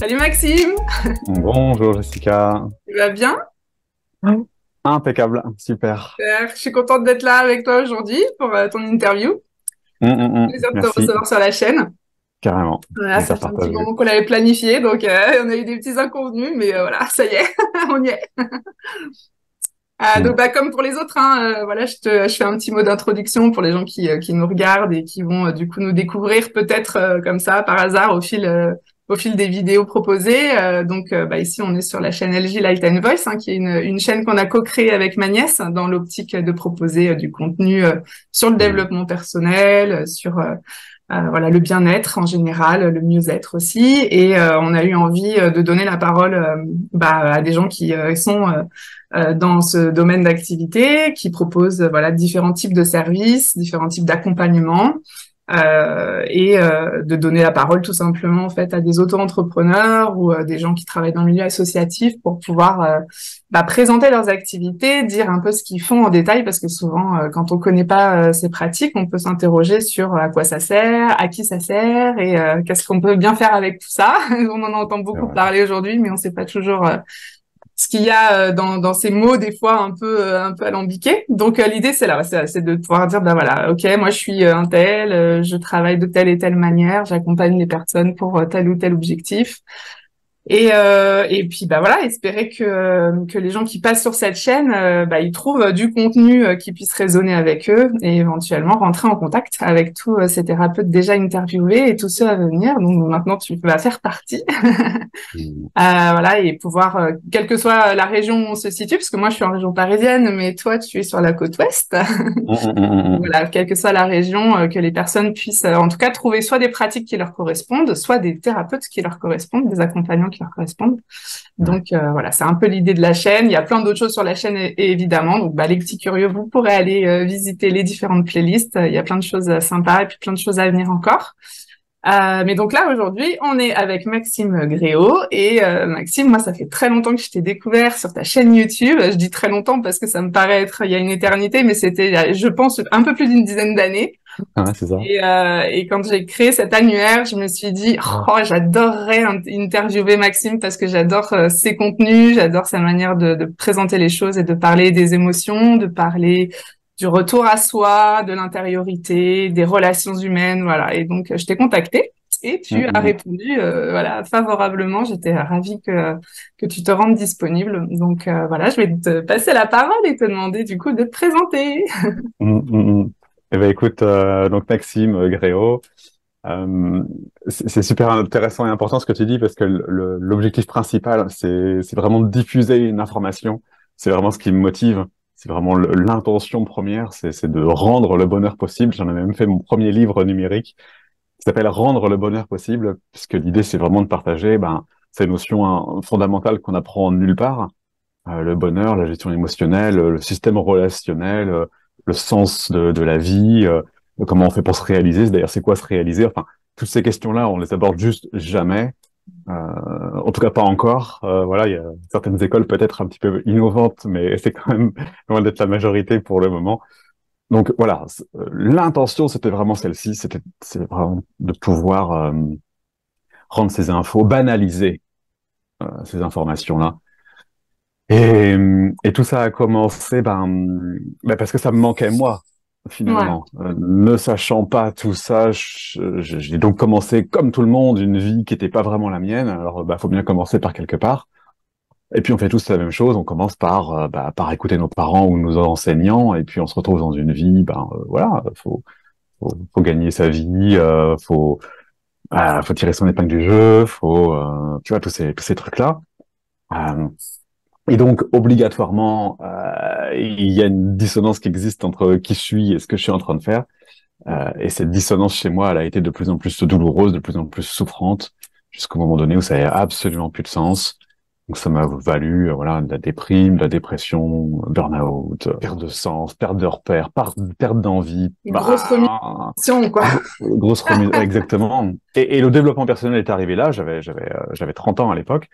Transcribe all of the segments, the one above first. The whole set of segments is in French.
Salut Maxime, Bonjour Jessica. tu vas bien? Ouais. Impeccable, super. Je suis contente d'être là avec toi aujourd'hui pour ton interview. Plaisir de te Merci, recevoir sur la chaîne. carrément. Voilà, ça Plaisir fait un petit partagé. moment qu'on l'avait planifié, donc on a eu des petits inconvenus, mais voilà, ça y est, on y est. Donc Mm. comme pour les autres, hein, voilà, je fais un petit mot d'introduction pour les gens qui nous regardent et qui vont du coup nous découvrir peut-être comme ça par hasard au fil des vidéos proposées. Ici on est sur la chaîne LG Light and Voice, hein, qui est une chaîne qu'on a co-créée avec ma nièce dans l'optique de proposer du contenu sur le Mm. développement personnel, sur voilà le bien-être en général, le mieux-être aussi. Et on a eu envie de donner la parole à des gens qui sont dans ce domaine d'activité, qui propose voilà différents types de services, différents types d'accompagnement, de donner la parole tout simplement en fait à des auto-entrepreneurs ou des gens qui travaillent dans le milieu associatif pour pouvoir présenter leurs activités, dire un peu ce qu'ils font en détail, parce que souvent quand on connaît pas ces pratiques, on peut s'interroger sur à quoi ça sert, à qui ça sert et qu'est-ce qu'on peut bien faire avec tout ça. On en entend C'est beaucoup vrai. parler aujourd'hui, mais on sait pas toujours ce qu'il y a dans ces mots des fois un peu alambiqués. Donc l'idée c'est là, c'est de pouvoir dire ben voilà, ok, moi je suis un tel, je travaille de telle et telle manière, j'accompagne les personnes pour tel ou tel objectif. Et puis bah voilà, espérer que les gens qui passent sur cette chaîne, ils trouvent du contenu qui puisse résonner avec eux et éventuellement rentrer en contact avec tous ces thérapeutes déjà interviewés et tous ceux à venir. Donc maintenant tu vas faire partie. Mm. Voilà, et pouvoir, quelle que soit la région où on se situe, parce que moi je suis en région parisienne, mais toi tu es sur la côte ouest. Mm. Voilà, quelle que soit la région, que les personnes puissent en tout cas trouver soit des pratiques qui leur correspondent, soit des thérapeutes qui leur correspondent, des accompagnants qui leur correspondent. Ouais. Donc voilà, c'est un peu l'idée de la chaîne. Il y a plein d'autres choses sur la chaîne évidemment. Donc les petits curieux, vous pourrez aller visiter les différentes playlists. Il y a plein de choses sympas et puis plein de choses à venir encore. Mais donc là, aujourd'hui, on est avec Maxime Gréau. Et Maxime, moi, ça fait très longtemps que je t'ai découvert sur ta chaîne YouTube. Je dis très longtemps parce que ça me paraît être il y a une éternité, mais c'était, je pense, un peu plus d'une dizaine d'années. Ouais, c'est ça. Et quand j'ai créé cet annuaire, je me suis dit, oh, j'adorerais interviewer Maxime parce que j'adore ses contenus, j'adore sa manière de présenter les choses et de parler des émotions, de parler du retour à soi, de l'intériorité, des relations humaines, voilà. Et donc, je t'ai contacté et tu as Mm. répondu, voilà, favorablement. J'étais ravie que tu te rendes disponible. Donc, voilà, je vais te passer la parole et te demander, du coup, de te présenter. Eh ben écoute, donc Maxime Gréau, euh, c'est super intéressant et important ce que tu dis parce que l'objectif principal, c'est vraiment de diffuser une information. C'est vraiment ce qui me motive. C'est vraiment l'intention première, c'est de rendre le bonheur possible. J'en ai même fait mon premier livre numérique qui s'appelle Rendre le bonheur possible, puisque l'idée, c'est vraiment de partager ces notions fondamentales qu'on apprend nulle part. Le bonheur, la gestion émotionnelle, le système relationnel, le sens de la vie, comment on fait pour se réaliser, d'ailleurs, c'est quoi se réaliser, enfin, toutes ces questions-là, on les aborde juste jamais. En tout cas, pas encore. Voilà, il y a certaines écoles peut-être un petit peu innovantes, mais c'est quand même loin d'être la majorité pour le moment. Donc voilà, l'intention c'était vraiment celle-ci, c'est vraiment de pouvoir rendre ces infos, banaliser ces informations-là. Et tout ça a commencé parce que ça me manquait moi, Ouais. finalement. Ne sachant pas tout ça, j'ai donc commencé, comme tout le monde, une vie qui n'était pas vraiment la mienne. Alors, faut bien commencer par quelque part. Et puis on fait tous la même chose, on commence par écouter nos parents ou nos enseignants, et puis on se retrouve dans une vie, voilà, faut gagner sa vie, faut tirer son épingle du jeu, tu vois, tous ces trucs-là. Euh, et donc, obligatoirement, il y a une dissonance qui existe entre qui je suis et ce que je suis en train de faire. Et cette dissonance chez moi, elle a été de plus en plus douloureuse, de plus en plus souffrante, jusqu'au moment donné où ça n'a absolument plus de sens. Donc, ça m'a valu, voilà, de la déprime, de la dépression, burn-out, perte de sens, perte de repères, perte d'envie, Une grosse remission, quoi. grosse remise, exactement. Et le développement personnel est arrivé là. J'avais 30 ans à l'époque.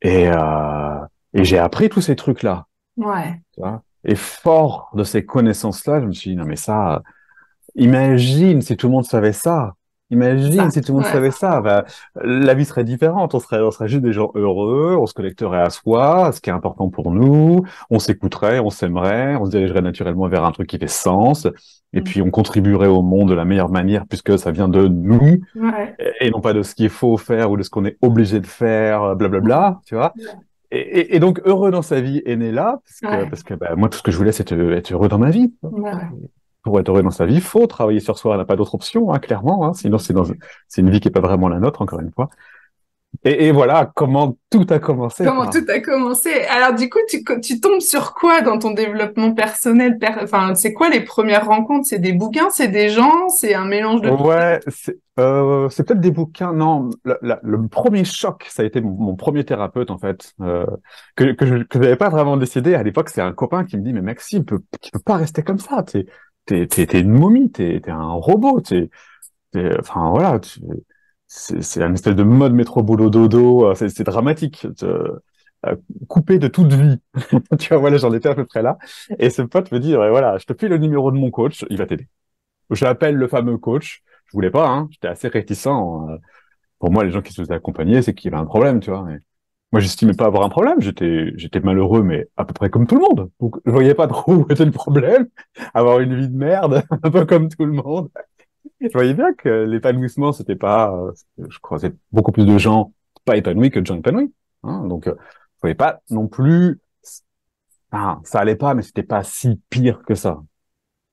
Et, euh, et j'ai appris tous ces trucs-là. Ouais. Tu vois. Et fort de ces connaissances-là, je me suis dit, non mais ça, imagine si tout le monde savait ça. Imagine Ça. si tout le monde Ouais, savait c'est ça. Bah, la vie serait différente. On serait juste des gens heureux. On se connecterait à soi, à ce qui est important pour nous. On s'écouterait, on s'aimerait, on se dirigerait naturellement vers un truc qui fait sens. Et Mm. puis, on contribuerait au monde de la meilleure manière puisque ça vient de nous Ouais. et non pas de ce qu'il faut faire ou de ce qu'on est obligé de faire, blablabla, tu vois. Ouais. Et donc, heureux dans sa vie est né là Ouais. parce que bah, moi, tout ce que je voulais, c'est être heureux dans ma vie. Ouais. Pour être heureux dans sa vie, il faut travailler sur soi. On n'a pas d'autre option, hein, clairement. Hein, sinon, c'est une vie qui est pas vraiment la nôtre, encore une fois. Et voilà comment tout a commencé Comment tout par. a commencé? Alors, du coup, tu tombes sur quoi dans ton développement personnel? Enfin, c'est quoi les premières rencontres? C'est des bouquins, c'est des gens, c'est un mélange de tout ça? Ouais, c'est peut-être des bouquins. Non, le premier choc, ça a été mon premier thérapeute, en fait, que j'avais pas vraiment décidé. À l'époque, c'est un copain qui me dit, mais Maxime, tu peux pas rester comme ça. T'es une momie, t'es un robot. Enfin, voilà, c'est un espèce de mode métro boulot dodo, c'est dramatique, coupé de toute vie. Tu vois, voilà, j'en étais à peu près là. Et ce pote me dit, ouais, voilà, je te file le numéro de mon coach, il va t'aider. J'appelle le fameux coach. Je voulais pas, hein, j'étais assez réticent. Pour moi, les gens qui se faisaient accompagner, c'est qu'il y avait un problème, tu vois. Mais moi, j'estimais pas avoir un problème. J'étais malheureux, mais à peu près comme tout le monde. Donc, je voyais pas trop où était le problème. Avoir une vie de merde, un peu comme tout le monde. Je voyais bien que l'épanouissement, c'était pas, je croisais beaucoup plus de gens pas épanouis que de gens épanouis. Hein, donc, je voyais pas non plus, enfin, ça allait pas, mais c'était pas si pire que ça.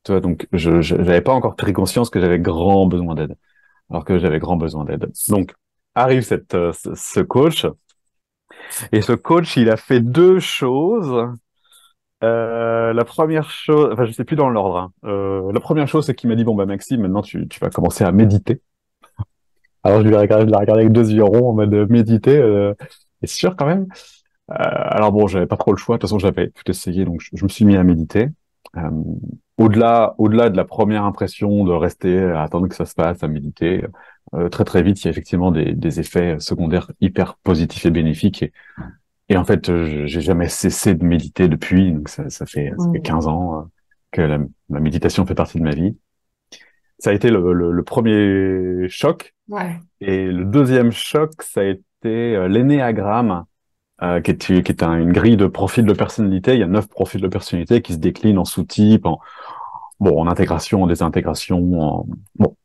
Tu vois, donc, j'avais pas encore pris conscience que j'avais grand besoin d'aide, alors que j'avais grand besoin d'aide. Donc, arrive ce coach, et ce coach, il a fait deux choses. La première chose, enfin, je sais plus dans l'ordre. Hein. La première chose, c'est qu'il m'a dit, bon, bah, Maxime, maintenant, tu vas commencer à méditer. Alors je l'ai regardé avec deux yeux ronds en mode méditer, c'est sûr quand même. Alors bon, j'avais pas trop le choix, de toute façon j'avais tout essayé, donc je me suis mis à méditer. Euh, au-delà de la première impression de rester à attendre que ça se passe, à méditer, très très vite il y a effectivement des effets secondaires hyper positifs et bénéfiques. Et en fait, j'ai jamais cessé de méditer depuis, donc ça fait Mm. 15 ans que la méditation fait partie de ma vie. Ça a été le premier choc. Ouais. Et le deuxième choc, ça a été l'énéagramme, qui est une grille de profils de personnalité. Il y a 9 profils de personnalité qui se déclinent en sous-types, en intégration, en désintégration. Bon,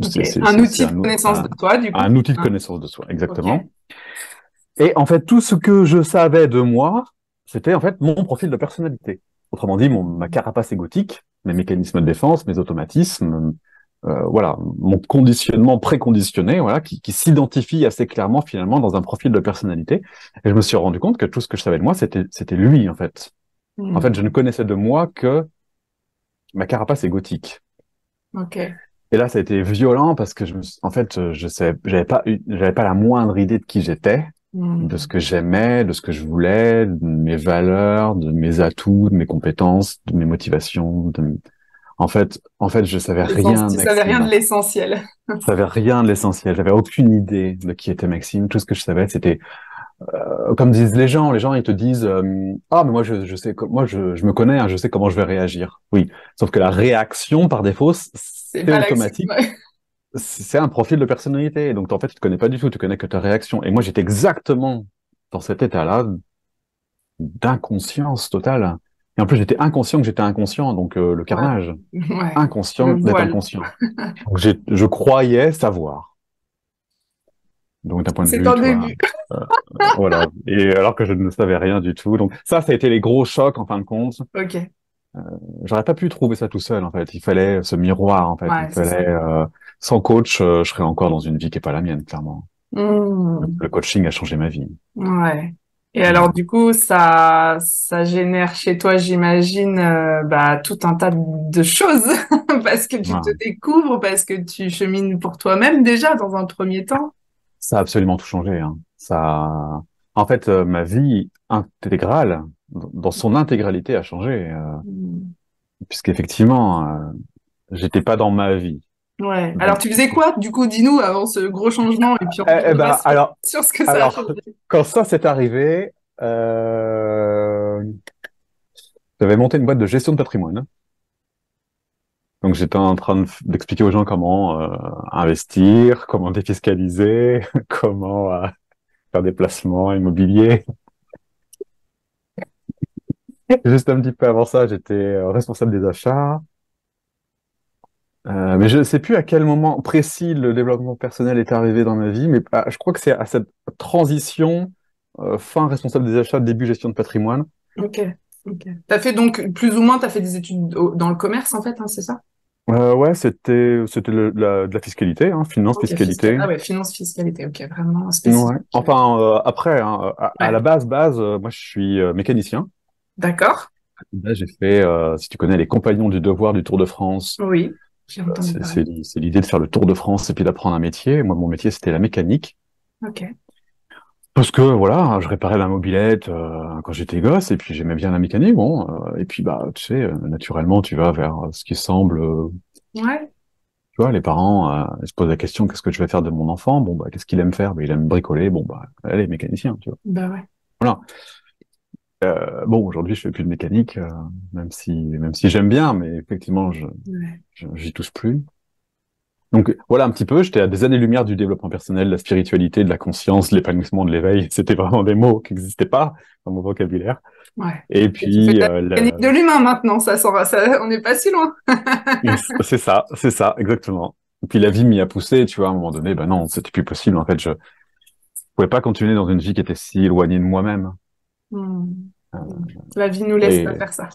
Ok. Un c'est outil de connaissance de toi, du coup. un outil de Hein. connaissance de soi, Ok. exactement. Et en fait, tout ce que je savais de moi, c'était en fait mon profil de personnalité. Autrement dit, ma carapace égotique, mes mécanismes de défense, mes automatismes, voilà, mon conditionnement préconditionné, voilà, qui s'identifie assez clairement finalement dans un profil de personnalité. Et je me suis rendu compte que tout ce que je savais de moi, c'était lui en fait. En Mm. fait, je ne connaissais de moi que ma carapace égotique. Ok. Et là, ça a été violent parce que en fait, j'avais pas la moindre idée de qui j'étais, de ce Mm. que j'aimais, de ce que je voulais, de mes valeurs, de mes atouts, de mes compétences, de mes motivations. En fait, je savais rien de Tu savais rien de Maxime. l'essentiel. Je savais rien de l'essentiel. J'avais aucune idée de qui était Maxime. Tout ce que je savais, c'était comme disent les gens. Les gens, ils te disent ah, mais moi, je sais, moi, je me connais. Hein, je sais comment je vais réagir. Oui, sauf que la réaction par défaut, C'est c'est pas l'action. automatique. Ouais. C'est un profil de personnalité. Donc, en fait, tu te connais pas du tout. Tu connais que ta réaction. Et moi, j'étais exactement dans cet état-là d'inconscience totale. Et en plus, j'étais inconscient que j'étais inconscient. Donc, le Ouais. carnage. Ouais. Le Inconscient d'être voile. inconscient. Donc, je croyais savoir. Donc, d'un point de C'est vue, un tu vois, début. voilà. Et alors que je ne savais rien du tout. Donc, ça a été les gros chocs, en fin de compte. Ok. J'aurais pas pu trouver ça tout seul, en fait. Il fallait ce miroir, en fait. Il Ouais, c'est ça. fallait, sans coach, je serais encore dans une vie qui est pas la mienne, clairement. Mm. Le coaching a changé ma vie. Ouais. Et alors, Voilà. du coup, ça génère chez toi, j'imagine, bah, tout un tas de choses parce que tu te Voilà. découvres, parce que tu chemines pour toi-même déjà dans un premier temps. Ça a absolument tout changé, hein. En fait, ma vie intégrale, dans son intégralité, a changé, Mm. puisqu'effectivement, j'étais pas dans ma vie. Ouais. Alors, Donc, tu faisais quoi, du coup, dis-nous, avant ce gros changement, et puis on reviendra ben, sur ce que ça a alors, changé. quand ça s'est arrivé, j'avais monté une boîte de gestion de patrimoine. Donc j'étais en train d'expliquer aux gens comment investir, comment défiscaliser, comment faire des placements immobiliers. Juste un petit peu avant ça, j'étais responsable des achats. Mais je ne sais plus à quel moment précis le développement personnel est arrivé dans ma vie, mais je crois que c'est à cette transition fin responsable des achats, début gestion de patrimoine. Ok, ok. T'as fait donc, plus ou moins, t'as fait des études dans le commerce, en fait, hein, c'est ça? Ouais, c'était de la fiscalité, hein, finance, Ok, fiscal. fiscalité. Ah ouais, finance, fiscalité, ok, vraiment Ouais. spécifique. Enfin, après, hein, à Ouais, la base, moi je suis mécanicien. d'accord. Là, j'ai fait, si tu connais les Compagnons du Devoir du Tour de France, Oui, j'ai entendu c'est parler. c'est- c'est l'idée de faire le Tour de France et puis d'apprendre un métier. Moi, mon métier, c'était la mécanique. Ok. Parce que voilà, je réparais la mobilette quand j'étais gosse et puis j'aimais bien la mécanique. Bon, et puis bah tu sais, naturellement, tu vas vers ce qui semble. Ouais, Tu vois, les parents ils se posent la question, qu'est-ce que je vais faire de mon enfant? Bon bah qu'est-ce qu'il aime faire? Bah, il aime bricoler. Bon bah allez, mécanicien. Tu vois. bah ouais. Voilà. Bon, aujourd'hui, je fais plus de mécanique, même si j'aime bien, mais effectivement, Ouais. j'y touche plus. Donc voilà un petit peu, j'étais à des années-lumière du développement personnel, de la spiritualité, de la conscience, de l'épanouissement, de l'éveil. C'était vraiment des mots qui n'existaient pas dans mon vocabulaire. Ouais. Et Et tu fais puis de la mécanique de l'humain maintenant, on n'est pas si loin. c'est ça, exactement. Et puis la vie m'y a poussé, tu vois, à un moment donné, ben non, c'était plus possible. En fait, je pouvais pas continuer dans une vie qui était si éloignée de moi-même. Hmm. La vie nous laisse pas Et faire ça.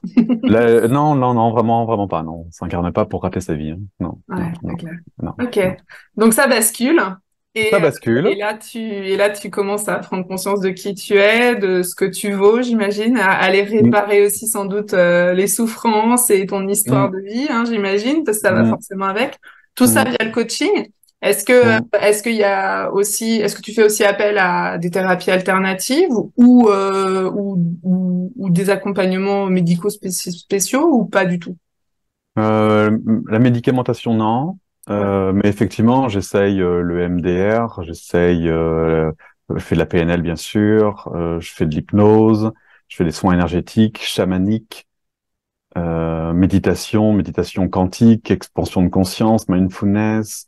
là, non, non, non, vraiment, vraiment pas. Non, on s'incarne pas pour rater sa vie. Hein. Non, non, Ouais, c'est non, clair. non, Ok. non. Donc ça bascule Ça et, euh, bascule. et là tu commences à prendre conscience de qui tu es, de ce que tu vaux, j'imagine, à aller Mm, réparer aussi sans doute les souffrances et ton histoire mm, de vie, hein, j'imagine, parce que ça va mm, forcément avec. Tout ça mm, via le coaching. Est-ce que mm. est-ce qu'il y a aussi est-ce que tu fais aussi appel à des thérapies alternatives ou des accompagnements médicaux spéciaux ou pas du tout? La médicamentation, non. Ouais. Mais effectivement, j'essaye le MDR, je fais de la PNL, bien sûr, je fais de l'hypnose, je fais des soins énergétiques, chamaniques, méditation quantique, expansion de conscience, mindfulness.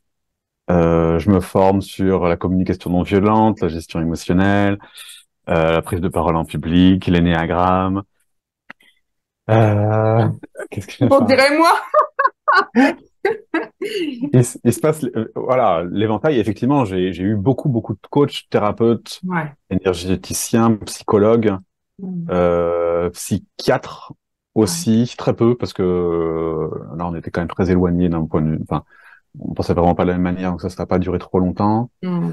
Je me forme sur la communication non violente, la gestion émotionnelle, la prise de parole en public, l'énéagramme. Euh, Qu'est-ce que je vais On faire? dirait moi. Il se passe, voilà, l'éventail. Effectivement, j'ai eu beaucoup de coachs, thérapeutes, Ouais. énergéticiens, psychologues, Mm. psychiatres Ouais. aussi, très peu, parce que là, on était quand même très éloignés d'un point de vue. Enfin, on pensait vraiment pas de la même manière, donc ça n'a pas duré trop longtemps. Mm.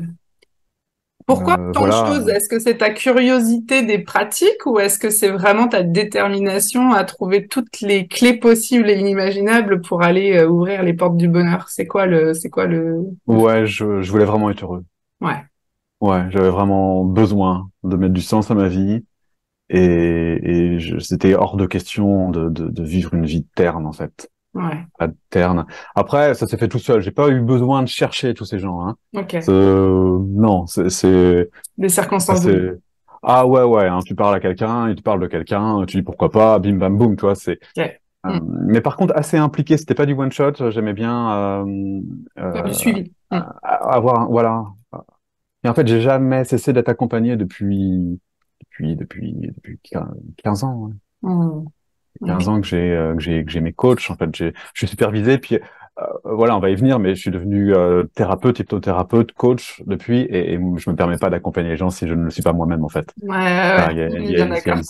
Pourquoi tant de Voilà. choses? Est-ce que c'est ta curiosité des pratiques ou est-ce que c'est vraiment ta détermination à trouver toutes les clés possibles et inimaginables pour aller ouvrir les portes du bonheur? C'est quoi le Ouais, je voulais vraiment être heureux. Ouais, Ouais, j'avais vraiment besoin de mettre du sens à ma vie. Et c'était hors de question de vivre une vie terne, en fait. ouais, Pas terne. Après, ça s'est fait tout seul. J'ai pas eu besoin de chercher tous ces gens, hein. ok. Non, Les ça circonstances de vie. c'est, ah ouais, ouais, hein, tu parles à quelqu'un, il te parle de quelqu'un, tu dis pourquoi pas, bim bam boum, tu vois, Ok. Mm. mais par contre, assez impliqué, c'était pas du one shot, j'aimais bien, Faire du euh, suivi. Mm. voilà. Et en fait, j'ai jamais cessé d'être accompagné depuis 15 ans. Hein. Mm. Ok. 15 ans que j'ai mes coachs. En fait, je suis supervisé. Puis voilà, on va y venir, mais je suis devenu thérapeute, hypnothérapeute, coach depuis, et je me permets pas d'accompagner les gens si je ne le suis pas moi-même. En fait, Ouais, ouais, voilà, ouais. il y a, On il est y a bien une, il y a d'accord. une,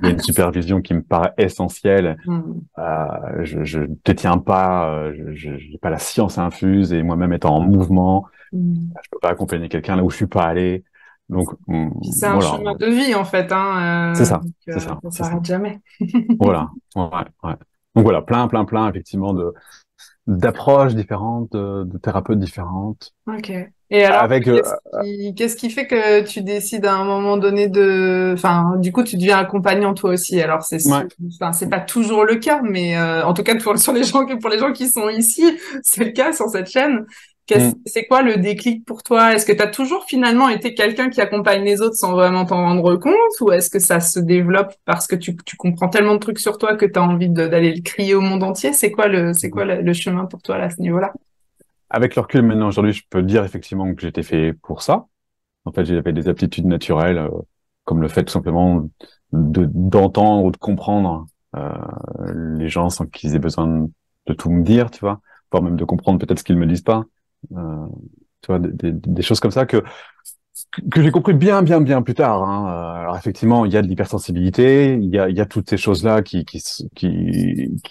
il y a une supervision qui me paraît essentielle. Mm. Je ne détiens pas, je n'ai pas la science infuse, et moi-même étant en mouvement, Mm. je peux pas accompagner quelqu'un là où je suis pas allé. Donc Puis c'est un voilà, chemin de vie en fait, c'est hein, ça, donc c'est ça, ça c'est ça. s'arrête jamais. Voilà, ouais, ouais. Donc voilà, plein, effectivement, d'approches différentes, de thérapeutes différentes. Ok. Et alors, Avec, qu'est-ce qui fait que tu décides à un moment donné enfin, du coup, tu deviens accompagnant toi aussi. Alors, ouais, enfin, c'est pas toujours le cas, mais en tout cas, pour les gens qui sont ici, c'est le cas sur cette chaîne. Mm. C'est quoi le déclic pour toi? Est-ce que tu as toujours finalement été quelqu'un qui accompagne les autres sans vraiment t'en rendre compte? Ou est-ce que ça se développe parce que tu comprends tellement de trucs sur toi que tu as envie d'aller le crier au monde entier? C'est quoi le chemin pour toi là, à ce niveau-là? Avec le recul maintenant, aujourd'hui, je peux dire effectivement que j'étais fait pour ça. En fait, j'avais des aptitudes naturelles, comme le fait tout simplement d'entendre ou de comprendre euh, les gens sans qu'ils aient besoin de tout me dire, tu vois, voire même de comprendre peut-être ce qu'ils me disent pas. Euh, Tu vois, des choses comme ça que j'ai compris bien plus tard. Hein. Alors effectivement, il y a de l'hypersensibilité, il y a toutes ces choses-là qui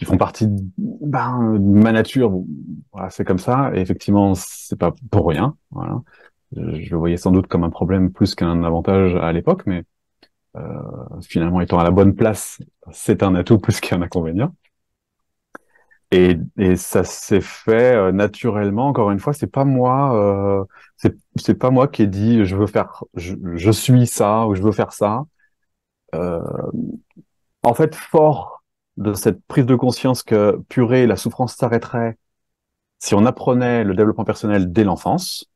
font partie de ma nature. Bon, voilà, c'est comme ça. Et effectivement, c'est pas pour rien. Voilà. Je le voyais sans doute comme un problème plus qu'un avantage à l'époque, mais finalement, étant à la bonne place, c'est un atout plus qu'un inconvénient. Et ça s'est fait naturellement. Encore une fois, c'est pas moi qui ai dit je suis ça ou je veux faire ça. Euh, En fait, fort de cette prise de conscience que purée, la souffrance s'arrêterait si on apprenait le développement personnel dès l'enfance,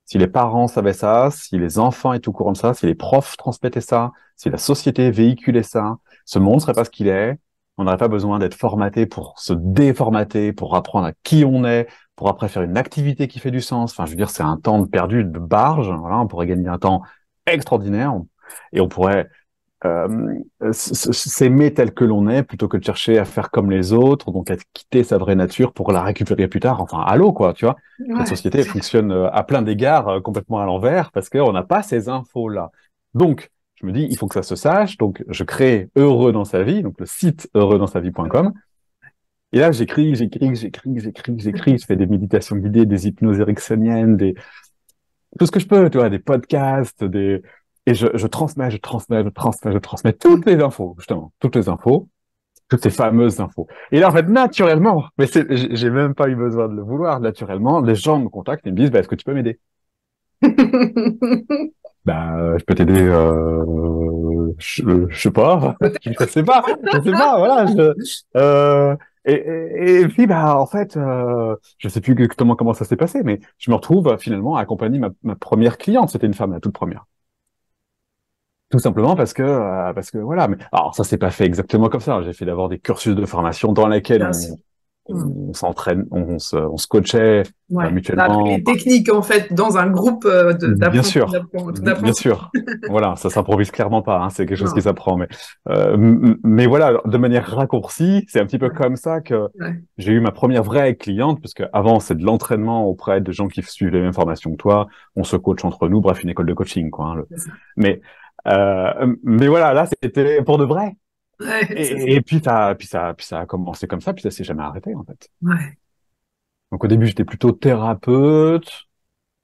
si les parents savaient ça, si les enfants étaient au courant de ça, si les profs transmettaient ça, si la société véhiculait ça, ce monde serait pas ce qu'il est. On n'aurait pas besoin d'être formaté pour se déformater, pour apprendre à qui on est, pour après faire une activité qui fait du sens. Enfin, je veux dire, c'est un temps perdu de barge. Voilà, on pourrait gagner un temps extraordinaire et on pourrait s'aimer tel que l'on est plutôt que de chercher à faire comme les autres, donc à quitter sa vraie nature pour la récupérer plus tard. Enfin, allô, quoi, tu vois. Notre Ouais. société fonctionne à plein d'égards complètement à l'envers parce qu'on n'a pas ces infos-là. Donc, je me dis, il faut que ça se sache. Donc, je crée Heureux dans sa vie, donc le site heureuxdanssavie.com. Et là, j'écris, je fais des méditations guidées, des hypnoses ericksoniennes, tout ce que je peux, tu vois, des podcasts, et je transmets toutes les infos, justement, toutes ces fameuses infos. Et là, en fait, naturellement, mais j'ai même pas eu besoin de le vouloir, naturellement, les gens me contactent et me disent, bah, est-ce que tu peux m'aider? Je peux t'aider, je sais pas, je sais pas, voilà, et puis, bah, en fait, je sais plus exactement comment ça s'est passé, mais je me retrouve finalement à accompagner ma première cliente. C'était une femme, la toute première. Tout simplement parce que voilà. Mais alors ça s'est pas fait exactement comme ça. J'ai fait d'abord des cursus de formation dans lesquels Bien sûr. on s'entraîne, on se coachait Ouais. T'as appris mutuellement. les techniques en fait dans un groupe Bien sûr, bien d'apprenti. sûr. Voilà, ça s'improvise clairement pas. Hein, c'est quelque chose qui Non. s'apprend. Mais voilà, de manière raccourcie, c'est un petit peu Ouais. comme ça que Ouais. j'ai eu ma première vraie cliente, parce que avant c'est de l'entraînement auprès de gens qui suivent les mêmes formations que toi. On se coach entre nous, bref, une école de coaching, quoi. Hein, C'est ça. mais mais voilà, là c'était pour de vrai. Ouais, c'est ça. Et puis ça a commencé comme ça, puis ça s'est jamais arrêté en fait. Ouais. Donc au début j'étais plutôt thérapeute.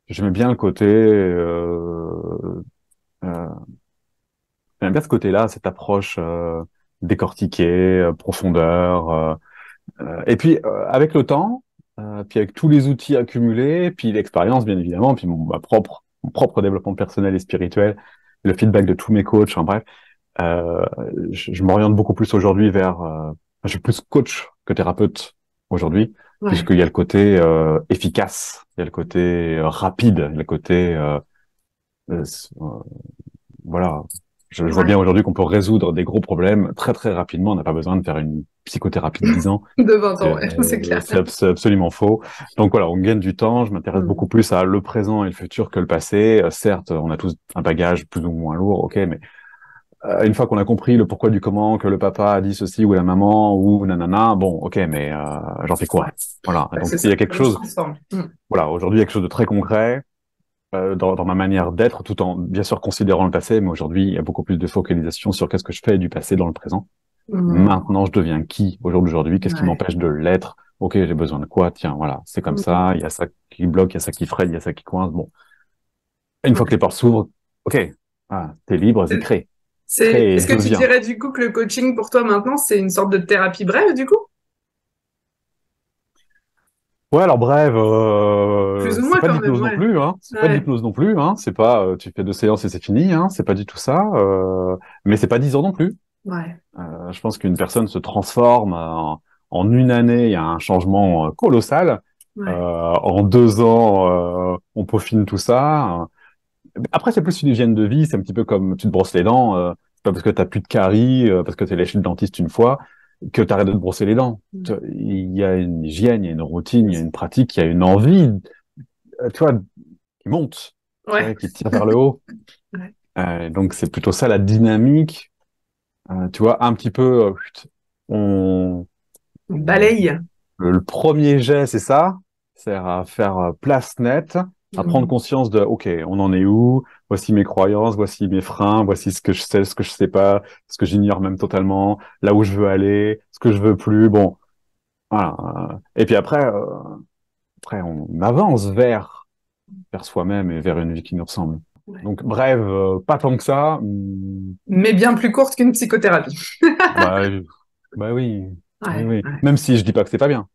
J'aimais bien le côté euh, j'aime bien ce côté-là, cette approche décortiquée, profondeur. Et puis avec le temps, puis avec tous les outils accumulés, puis l'expérience bien évidemment, puis mon propre développement personnel et spirituel, le feedback de tous mes coachs, en bref, euh, je m'oriente beaucoup plus aujourd'hui vers. Je suis plus coach que thérapeute aujourd'hui, Ouais. puisqu'il y a le côté efficace, il y a le côté rapide, il y a le côté euh, voilà. Je vois Ouais. bien aujourd'hui qu'on peut résoudre des gros problèmes très rapidement. On n'a pas besoin de faire une psychothérapie de 10 ans. De 20 ans, ouais, c'est clair. C'est absolument faux. Donc voilà, on gagne du temps. Je m'intéresse beaucoup Mm. plus à le présent et le futur que le passé. Certes, on a tous un bagage plus ou moins lourd, ok, mais une fois qu'on a compris le pourquoi du comment, que le papa a dit ceci ou la maman ou nanana, bon, ok, mais j'en fais Ouais, quoi? Voilà. ouais, Donc c'est il y ça. a quelque On se chose. transforme. Mm. Voilà, aujourd'hui, il y a quelque chose de très concret dans ma manière d'être, tout en bien sûr considérant le passé, mais aujourd'hui, il y a beaucoup plus de focalisation sur qu'est-ce que je fais du passé dans le présent. Mm. Maintenant, je deviens qui au jour d'aujourd'hui? Qu'est-ce qui Ouais. m'empêche de l'être? Ok, j'ai besoin de quoi? Tiens, voilà, c'est comme Mm. ça. Il y a ça qui bloque, il y a ça qui freine, il y a ça qui coince. Bon, une fois que les Ouais. portes s'ouvrent, ok, t'es libre, vas-y, crée, crée et Est-ce que tu deviens. dirais du coup que le coaching pour toi maintenant, c'est une sorte de thérapie brève du coup? Ouais, alors bref, Plus ou c'est moins pas quand même, d'hypnose non ouais. plus, hein. C'est pas Ouais. d'hypnose non plus, hein. C'est pas tu fais 2 séances et c'est fini, hein. C'est pas du tout ça. Mais c'est pas 10 ans non plus. Ouais. Je pense qu'une personne se transforme en une année, il y a un changement colossal. Ouais. En 2 ans, on peaufine tout ça. Après, c'est plus une hygiène de vie. C'est un petit peu comme tu te brosses les dents. C'est pas parce que t'as plus de caries, parce que t'es allé chez le dentiste une fois, que t'arrêtes de te brosser les dents. Il y a une hygiène, il y a une routine, il y a une pratique, il y a une envie, tu vois, qui monte, tu Ouais. vois, qui tire vers le haut. Ouais. Donc, c'est plutôt ça la dynamique. Tu vois, un petit peu, on, On on- balaye. le premier jet, c'est ça, c'est à faire place nette, à prendre Mm. conscience de, OK, on en est où? Voici mes croyances, voici mes freins, voici ce que je sais, ce que je sais pas, ce que j'ignore même totalement, là où je veux aller, ce que je veux plus. Bon, voilà. Et puis après, on avance vers soi-même et vers une vie qui nous ressemble. Ouais. Donc, bref, pas tant que ça. Mais bien plus courte qu'une psychothérapie. Bah, bah oui, oui, Ouais. oui. Ouais. Même si je dis pas que c'est pas bien.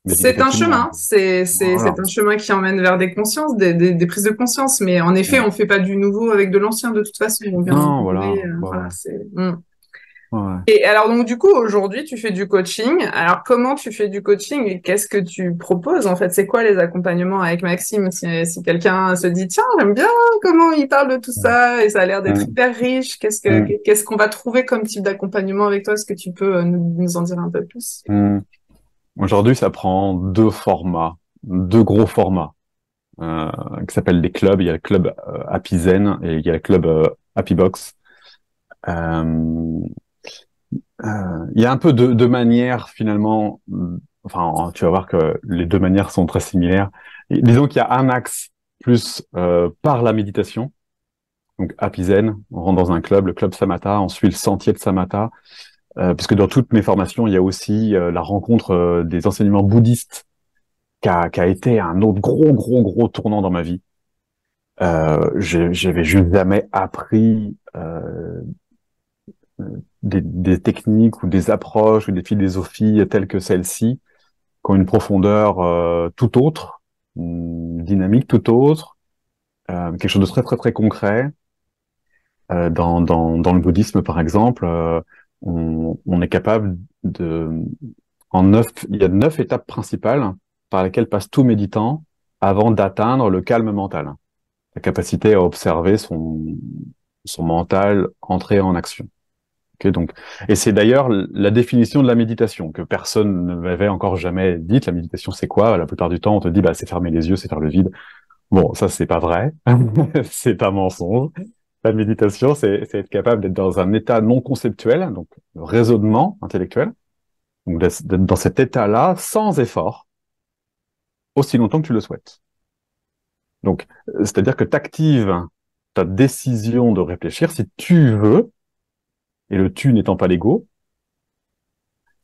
Mais je dis C'est un qu'effectivement, chemin, c'est voilà. un chemin qui emmène vers des consciences, des prises de conscience, mais en effet, Mm. on fait pas du nouveau avec de l'ancien de toute façon, on vient Non, renouveler, voilà. Bah voilà, ouais. c'est... Ouais. Et alors donc du coup, aujourd'hui, tu fais du coaching. Alors comment tu fais du coaching et qu'est-ce que tu proposes en fait? C'est quoi les accompagnements avec Maxime? Si quelqu'un se dit, tiens, j'aime bien comment il parle de tout ça et ça a l'air d'être Mm. hyper riche, Mm. qu'est-ce qu'on va trouver comme type d'accompagnement avec toi? Est-ce que tu peux nous en dire un peu plus? Mm. Aujourd'hui, ça prend 2 formats, 2 gros formats, euh, qui s'appellent des clubs. Il y a le club Happy Zen et il y a le club Happy Box. Euh, il y a un peu de manières finalement. Enfin, tu vas voir que les 2 manières sont très similaires. Et disons qu'il y a un axe plus par la méditation. Donc Happy Zen, on rentre dans un club, le club Samatha, on suit le sentier de Samatha, puisque dans toutes mes formations, il y a aussi la rencontre des enseignements bouddhistes qui a été un autre gros tournant dans ma vie. J'avais juste jamais appris des techniques ou des approches ou des philosophies telles que celle-ci, qui ont une profondeur tout autre, une dynamique tout autre, quelque chose de très concret. Dans le bouddhisme, par exemple, on est capable de, il y a 9 étapes principales par lesquelles passe tout méditant avant d'atteindre le calme mental, la capacité à observer son mental entrer en action. Okay, donc, et c'est d'ailleurs la définition de la méditation que personne ne m'avait encore jamais dite. La méditation, c'est quoi? La plupart du temps, on te dit, bah, c'est fermer les yeux, c'est faire le vide. Bon, ça, c'est pas vrai. C'est un mensonge. La méditation, c'est être capable d'être dans un état non conceptuel, donc le raisonnement intellectuel, donc d'être dans cet état-là sans effort, aussi longtemps que tu le souhaites. Donc, c'est-à-dire que tu actives ta décision de réfléchir si tu veux, et le tu n'étant pas l'ego.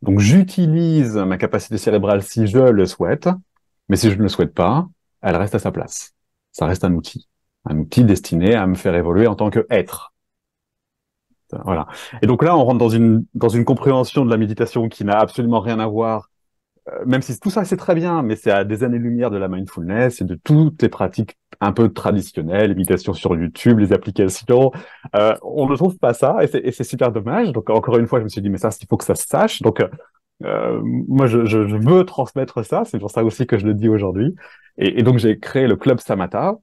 Donc, j'utilise ma capacité cérébrale si je le souhaite, mais si je ne le souhaite pas, elle reste à sa place. Ça reste un outil destiné à me faire évoluer en tant qu'être. Voilà. Et donc là, on rentre dans une compréhension de la méditation qui n'a absolument rien à voir, même si tout ça c'est très bien, mais c'est à des années-lumière de la mindfulness et de toutes les pratiques un peu traditionnelles, les méditations sur YouTube, les applications. On ne trouve pas ça et c'est super dommage. Donc encore une fois, je me suis dit mais ça, il faut que ça se sache. Donc moi, je veux transmettre ça. C'est pour ça aussi que je le dis aujourd'hui. Et donc j'ai créé le club Samatha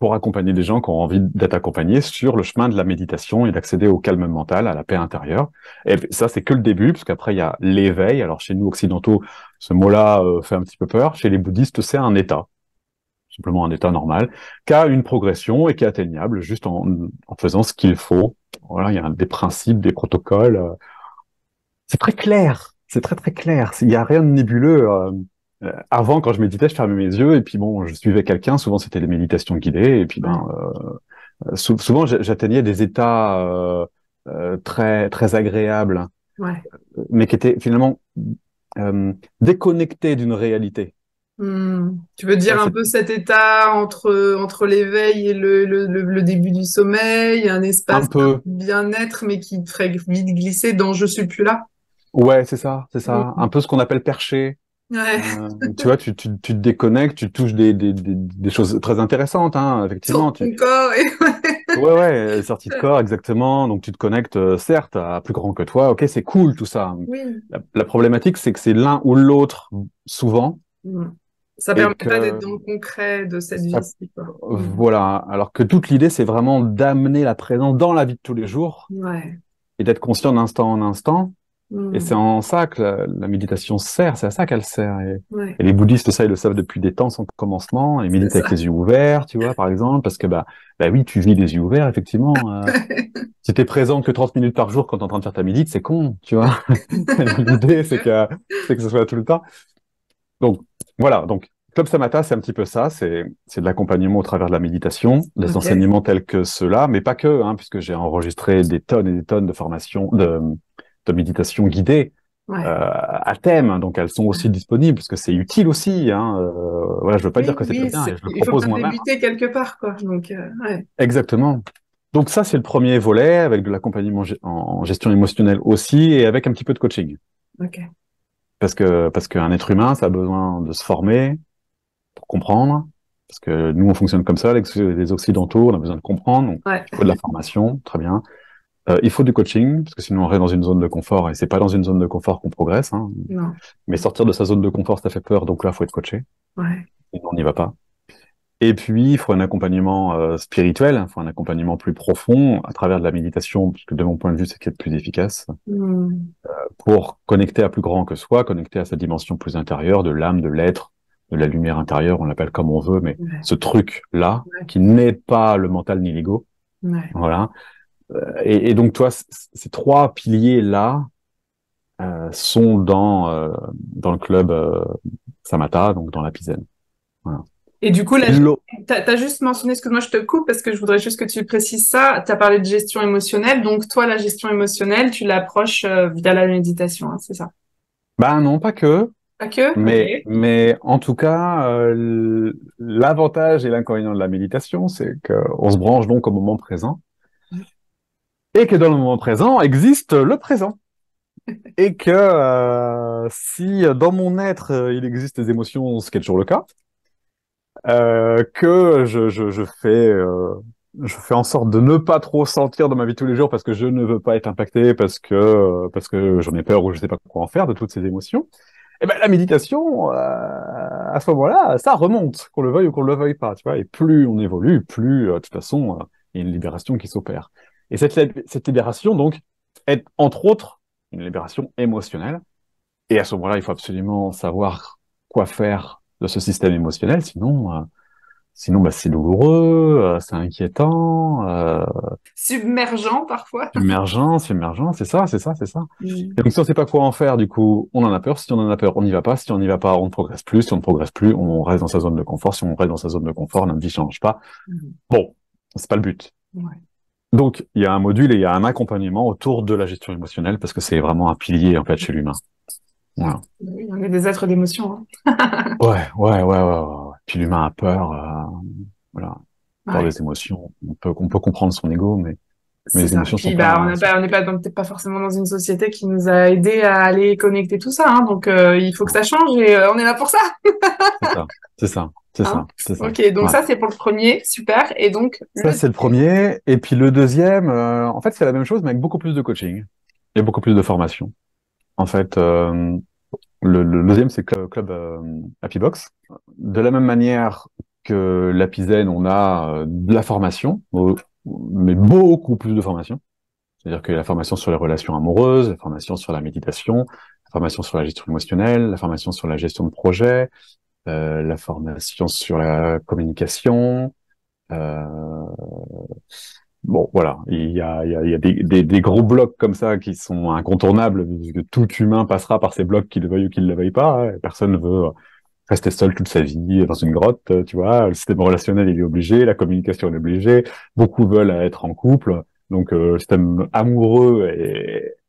pour accompagner des gens qui ont envie d'être accompagnés sur le chemin de la méditation et d'accéder au calme mental, à la paix intérieure. Et ça, c'est que le début, parce qu'après, il y a l'éveil. Alors, chez nous, occidentaux, ce mot-là fait un petit peu peur. Chez les bouddhistes, c'est un état, simplement un état normal, qui a une progression et qui est atteignable juste en faisant ce qu'il faut. Voilà, il y a des principes, des protocoles. C'est très clair. C'est très clair. Il n'y a rien de nébuleux. Avant, quand je méditais, je fermais mes yeux et puis bon, je suivais quelqu'un. Souvent, c'était des méditations guidées. Et puis Ouais. ben, souvent, j'atteignais des états très agréables, Ouais. mais qui étaient finalement déconnectés d'une réalité. Tu veux dire Ça, un c'est peu cet état entre l'éveil et le début du sommeil, un un espace peu, bien-être, mais qui te ferait vite glisser dans je suis plus là. ouais, c'est ça, un Mm. peu ce qu'on appelle perché. Ouais. Tu vois, tu te déconnectes, tu touches des choses très intéressantes, hein, Sur effectivement. ton corps et Ouais, sortie de corps, exactement. Donc tu te connectes, certes, à plus grand que toi. Ok, c'est cool tout ça. oui. La problématique, c'est que c'est l'un ou l'autre, souvent, Mm. Ça et permet pas d'être que dans le concret de cette ça, vie-ci, quoi. voilà, alors que toute l'idée, c'est vraiment d'amener la présence dans la vie de tous les jours Ouais. et d'être conscient d'instant en instant. Et c'est Mm. en ça que la méditation sert, c'est à ça qu'elle sert. Ouais. Et les bouddhistes, ça, ils le savent depuis des temps sans commencement. Ils C'est méditent avec ça. les yeux ouverts, tu vois, par exemple, parce que bah oui, tu vis les yeux ouverts, effectivement. Si t'es présent que 30 minutes par jour quand t'es en train de faire ta médite, c'est con, tu vois. L'idée, c'est que ce soit tout le temps. Donc, voilà. Donc, Club Samatha, c'est un petit peu ça. C'est de l'accompagnement au travers de la méditation, des Ok. enseignements tels que ceux-là, mais pas que, hein, puisque j'ai enregistré des tonnes et des tonnes de formations, de méditation guidée Ouais. à thème. Donc, elles sont aussi disponibles, parce que c'est utile aussi. Hein. Voilà, je veux pas dire Oui, que c'est pas oui, bien, et je le il faut propose bien moi-même. débuter quelque part, quoi. Donc, ouais. Exactement. Donc ça, c'est le premier volet, avec de l'accompagnement en gestion émotionnelle aussi, et avec un petit peu de coaching. Ok. Parce qu'un être humain, ça a besoin de se former pour comprendre. Parce que nous, on fonctionne comme ça, les Occidentaux, on a besoin de comprendre. Donc, Ouais. il faut de la formation, très bien. Il faut du coaching, parce que sinon on reste dans une zone de confort, et c'est pas dans une zone de confort qu'on progresse. Hein. Non. Mais sortir de sa zone de confort, ça fait peur, donc là, il faut être coaché. Ouais. Sinon, on n'y va pas. Et puis, il faut un accompagnement spirituel, il faut un accompagnement plus profond à travers de la méditation, parce que de mon point de vue, c'est ce qui est le plus efficace, Mm. pour connecter à plus grand que soi, connecter à sa dimension plus intérieure, de l'âme, de l'être, de la lumière intérieure, on l'appelle comme on veut, mais Ouais. ce truc-là, Ouais. qui n'est pas le mental ni l'ego, Ouais. voilà. Et donc, toi, ces trois piliers-là sont dans le club Samatha, donc dans la Pizen. Voilà. Et du coup, Et l'eau. t'as juste mentionné, excuse-moi, je te coupe parce que je voudrais juste que tu précises ça. T'as parlé de gestion émotionnelle. Donc, toi, la gestion émotionnelle, tu l'approches via la méditation, hein, c'est ça? Ben non, pas que. Pas que? Ok. Mais en tout cas, l'avantage et l'inconvénient de la méditation, c'est qu'on se branche donc au moment présent, et que dans le moment présent existe le présent. Et que si dans mon être, il existe des émotions, ce qui est toujours le cas, que je fais en sorte de ne pas trop sentir dans ma vie de tous les jours parce que je ne veux pas être impacté, parce que j'en ai peur ou je sais pas quoi en faire de toutes ces émotions. Et ben la méditation, à ce moment-là, ça remonte, qu'on le veuille ou qu'on le veuille pas, tu vois. Et plus on évolue, plus de toute façon, il y a une libération qui s'opère. Et cette libération, donc, est entre autres une libération émotionnelle. Et à ce moment-là, il faut absolument savoir quoi faire de ce système émotionnel, sinon bah, c'est douloureux, c'est inquiétant, Submergent parfois. submergent, c'est ça, c'est ça, c'est ça. Mm. Et donc si on sait pas quoi en faire, du coup, on en a peur. Si on en a peur, on n'y va pas. Si on n'y va pas, on ne progresse plus. Si on ne progresse plus, on reste dans sa zone de confort. Si on reste dans sa zone de confort, notre vie change pas. Mm. Bon, c'est pas le but. Ouais. Donc il y a un module et il y a un accompagnement autour de la gestion émotionnelle parce que c'est vraiment un pilier en fait chez l'humain. Voilà. Oui, on est des êtres d'émotion, hein. Ouais. Puis l'humain a peur, voilà, peur Ouais. des émotions. On peut comprendre son ego, mais C'est les ça. émotions sont Puis bah pas. on n'est pas peut-être pas forcément dans une société qui nous a aidés à aller connecter tout ça, hein. Donc il faut que ça change et on est là pour ça, C'est ça, c'est ça, c'est hein. ça, c'est ça. Ok, donc Ouais. ça c'est pour le premier, super. Et donc Ça, le c'est le premier. Et puis le deuxième, en fait, c'est la même chose, mais avec beaucoup plus de coaching et beaucoup plus de formation. En fait, le deuxième, c'est Club Happy Box. De la même manière que l'Happy Zen, on a de la formation, mais beaucoup plus de formation. C'est-à-dire qu'il y a la formation sur les relations amoureuses, la formation sur la méditation, la formation sur la gestion émotionnelle, la formation sur la gestion de projet, la formation sur la communication, euh, bon, voilà, il y a des gros blocs comme ça qui sont incontournables, puisque tout humain passera par ces blocs, qu'il le veuille ou qu'il ne le veuille pas. Hein. Personne ne veut rester seul toute sa vie dans une grotte, tu vois. Le système relationnel, il est obligé, la communication est obligée. Beaucoup veulent être en couple, donc le système amoureux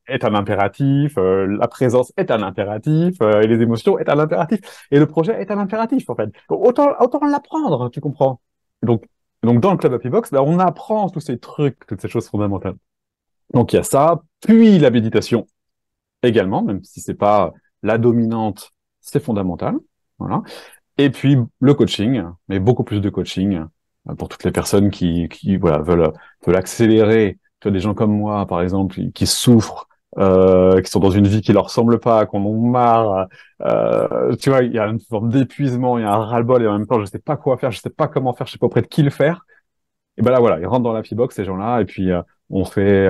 est un impératif, la présence est un impératif, et les émotions est un impératif, et le projet est un impératif, en fait. Autant l'apprendre, tu comprends. Donc, donc, dans le Club Happy Box, ben, on apprend tous ces trucs, toutes ces choses fondamentales. Donc, il y a ça, puis la méditation également, même si c'est pas la dominante, c'est fondamental. Voilà. Et puis, le coaching, mais beaucoup plus de coaching pour toutes les personnes qui voilà, veulent accélérer. Tu vois, des gens comme moi, par exemple, qui souffrent qui sont dans une vie qui leur ressemble pas, qu'on en marre. Tu vois, il y a une forme d'épuisement, il y a un ras-le-bol et en même temps, je sais pas quoi faire, je sais pas comment faire, je sais pas auprès de qui le faire. Et ben là, voilà, ils rentrent dans la P-Box, ces gens-là, et puis on fait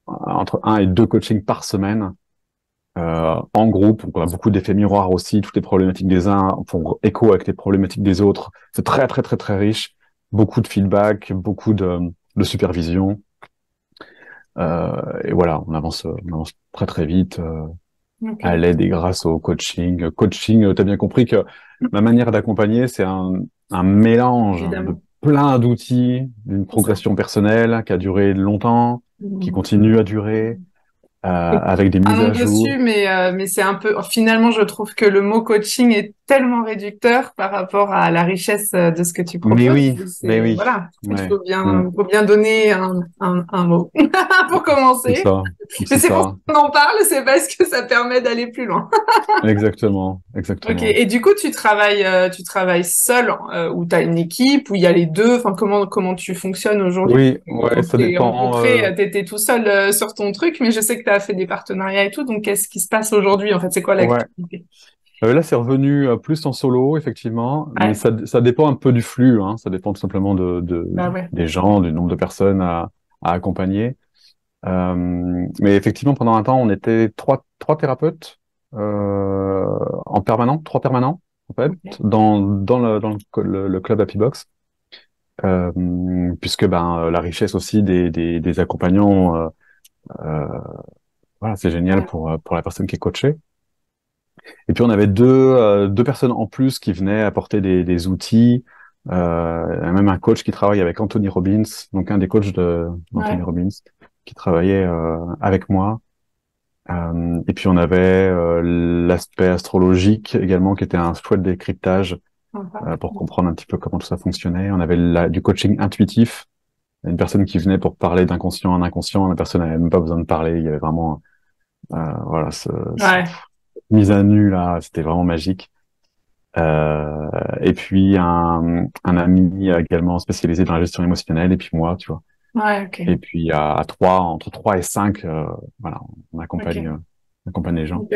entre un et deux coachings par semaine en groupe. Donc, on a beaucoup d'effets miroirs aussi, toutes les problématiques des uns font écho avec les problématiques des autres. C'est très, très, très, très riche. Beaucoup de feedback, beaucoup de supervision. Et voilà, on avance très, très vite à Ok, l'aide et grâce au coaching. Coaching, tu as bien compris que ma manière d'accompagner, c'est un mélange de évidemment. plein d'outils, d'une C'est ça. progression personnelle qui a duré longtemps, qui Mhm. continue à durer, avec des Un mises nom à jour. dessus, mais c'est un peu. Finalement, je trouve que le mot coaching est tellement réducteur par rapport à la richesse de ce que tu proposes. Mais C'est oui, voilà, ouais, mm, il faut bien donner un mot pour c'est commencer. ça, Mais c'est c'est pour ça ça, qu'on en parle, c'est parce que ça permet d'aller plus loin. exactement, Ok. exactement. Et du coup, tu travailles seul ou tu as une équipe ou il y a les deux. Enfin, comment tu fonctionnes aujourd'hui? Oui, ouais, On ça s'est dépend. rencontrés, tu étais tout seul sur ton truc, mais je sais que tu as fait des partenariats et tout. Donc, qu'est-ce qui se passe aujourd'hui? En fait, c'est quoi Ouais. l'activité? Là, c'est revenu plus en solo, effectivement, mais Ouais, ça dépend un peu du flux, hein. Ça dépend tout simplement bah ouais. des gens, du nombre de personnes à accompagner. Mais effectivement, pendant un temps, on était trois thérapeutes en permanent, trois permanents, en fait, Ok. dans le club Happy Box, puisque la richesse aussi des accompagnants, euh, voilà, c'est génial Ouais, pour la personne qui est coachée. Et puis on avait deux personnes en plus qui venaient apporter des outils. Il y a même un coach qui travaille avec Anthony Robbins, donc un des coachs d'Anthony ouais, Robbins, qui travaillait avec moi. Et puis on avait l'aspect astrologique également, qui était un chouette décryptage sympa. pour comprendre un petit peu comment tout ça fonctionnait. On avait du coaching intuitif, une personne qui venait pour parler d'inconscient en inconscient. La personne n'avait même pas besoin de parler. Il y avait vraiment voilà Ouais, mise à nu là, c'était vraiment magique. Et puis un ami également spécialisé dans la gestion émotionnelle, et puis moi, tu vois. ouais, ok. Et puis entre 3 et 5, voilà, Ok. on accompagne les gens. Ok.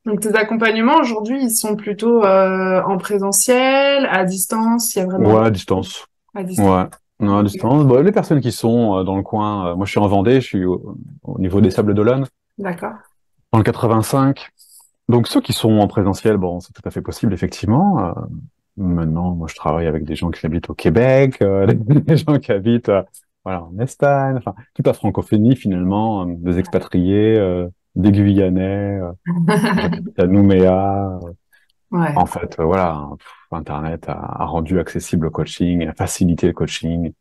Donc, tes accompagnements aujourd'hui, ils sont plutôt en présentiel, à distance, il y a vraiment Ouais, à distance. à distance. Ouais, non, à Ok. distance. Bon, les personnes qui sont dans le coin, moi je suis en Vendée, je suis au niveau des Sables d'Olonne, D'accord. dans le 85. Donc ceux qui sont en présentiel, bon, c'est tout à fait possible, effectivement. Maintenant, moi je travaille avec des gens qui habitent au Québec, des gens qui habitent voilà, en Espagne, enfin, toute la francophonie finalement, des expatriés, des Guyanais, des gens qui habitent à Nouméa. Ouais, En fait, voilà, Internet a rendu accessible le coaching, a facilité le coaching.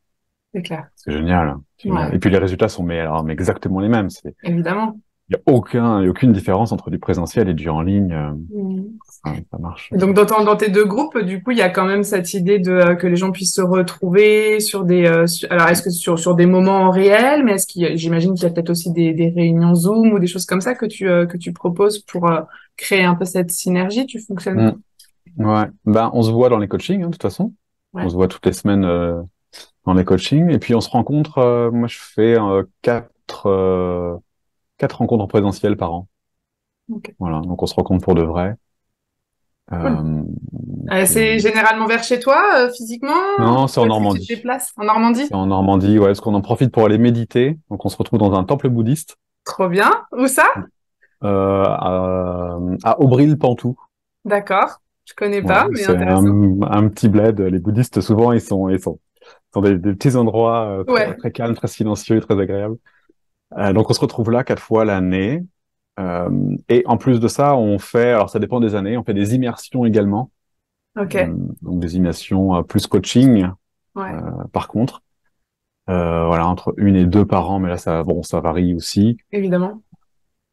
c'est clair. C'est génial, hein, génial. Ouais, Et puis les résultats sont mais exactement les mêmes. évidemment. Il y a aucune différence entre du présentiel et du en ligne. Mhm. Ça marche. Et donc, dans tes deux groupes, du coup, il y a quand même cette idée de que les gens puissent se retrouver sur alors, est-ce que sur des moments réels, mais j'imagine qu'il y a peut-être aussi des réunions Zoom ou des choses comme ça que tu proposes pour créer un peu cette synergie. Tu fonctionnes Mm. comment? Ouais. Ben, on se voit dans les coachings, hein, de toute façon. On Ouais. se voit toutes les semaines dans les coachings. Et puis on se rencontre. Moi, je fais quatre rencontres en présentiel par an. Ok. Voilà. Donc on se rencontre pour de vrai. Cool. Puis C'est généralement vers chez toi, physiquement, non, c'est ou en est-ce que tu te Normandie. déplaces en Normandie? C'est en Normandie, ouais, parce qu'on en profite pour aller méditer. Donc on se retrouve dans un temple bouddhiste Trop bien. Où ça? à Aubry-le-Pantoux. D'accord. Je connais Voilà, pas, mais c'est intéressant. un petit bled. Les bouddhistes souvent sont des petits endroits très Ouais. très calmes, très silencieux et très agréables. Donc on se retrouve là 4 fois l'année. Et en plus de ça, on fait, alors ça dépend des années, on fait des immersions également. Ok. Donc des immersions plus coaching, Ouais. par contre. Voilà, entre une et deux par an, mais là ça varie aussi. Évidemment.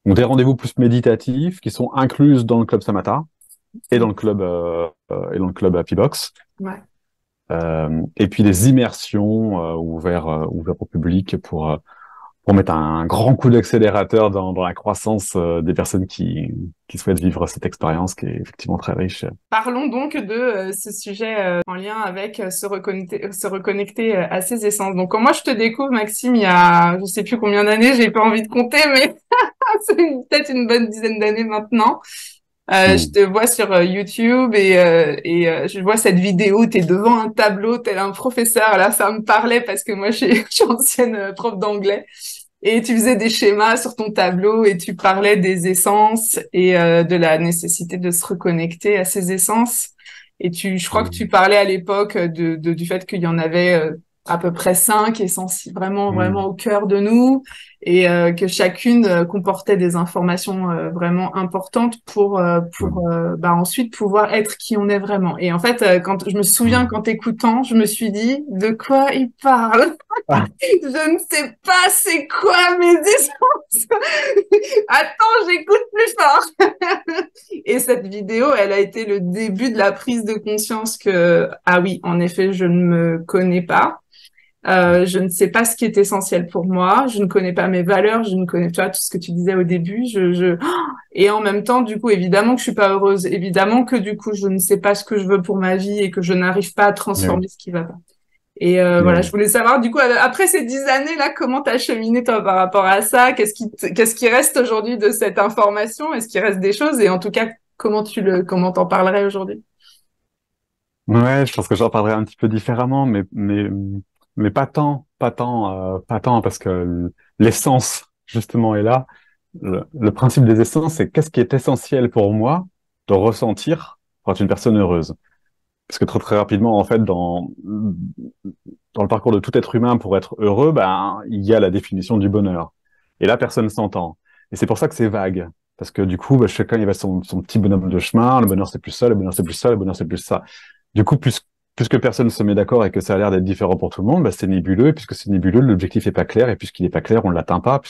Donc des rendez-vous plus méditatifs qui sont inclus dans le club Samatha et dans Ouais. le club Happy Box. Ouais. Et puis des immersions ouvertes au public pour mettre un grand coup d'accélérateur dans la croissance des personnes qui souhaitent vivre cette expérience qui est effectivement très riche. Parlons donc de ce sujet en lien avec se reconnecter à ses essences. Donc, quand moi je te découvre, Maxime, il y a je sais plus combien d'années, j'ai pas envie de compter, mais c'est peut-être une bonne dizaine d'années maintenant. Je Hmm. te vois sur YouTube et je vois cette vidéo, tu es devant un tableau, tel un professeur. Là, ça me parlait parce que moi, je suis ancienne prof d'anglais. Et tu faisais des schémas sur ton tableau et tu parlais des essences et de la nécessité de se reconnecter à ces essences. Et je crois que tu Hmm. parlais à l'époque du fait qu'il y en avait à peu près cinq essences vraiment, vraiment Hmm. au cœur de nous et que chacune comportait des informations vraiment importantes pour Hmm. bah, ensuite pouvoir être qui on est vraiment. Et en fait, quand je me souviens Hmm. qu'en t'écoutant, je me suis dit de quoi il parle? Ah, Je ne sais pas c'est quoi mes essences. Attends, j'écoute plus fort. Et cette vidéo, elle a été le début de la prise de conscience que, ah oui, en effet, je ne me connais pas. Je ne sais pas ce qui est essentiel pour moi. Je ne connais pas mes valeurs. Je ne connais pas tout ce que tu disais au début. Et en même temps, du coup, évidemment que je suis pas heureuse. Évidemment que du coup, je ne sais pas ce que je veux pour ma vie et que je n'arrive pas à eh oui, transformer ce qui va pas. Et eh voilà, je oui. voulais savoir, du coup, après ces 10 années-là, comment t'as cheminé, toi, par rapport à ça? Qu'est-ce qui reste aujourd'hui de cette information? Est-ce qu'il reste des choses? Et en tout cas, comment t'en parlerais aujourd'hui? Ouais, je pense que j'en parlerai un petit peu différemment, mais pas tant, parce que l'essence, justement, est là. Le principe des essences, c'est qu'est-ce qui est essentiel pour moi de ressentir pour être une personne heureuse. Parce que très, très rapidement, en fait, dans le parcours de tout être humain, pour être heureux, ben, il y a la définition du bonheur. Et là, personne s'entend. Et c'est pour ça que c'est vague. Parce que du coup, ben, chacun, il va son petit bonhomme de chemin. Le bonheur, c'est plus ça, le bonheur, c'est plus ça, le bonheur, c'est plus ça. Du coup, puisque personne ne se met d'accord et que ça a l'air d'être différent pour tout le monde, bah, c'est nébuleux. Et puisque c'est nébuleux, l'objectif est pas clair. Et puisqu'il est pas clair, on l'atteint pas,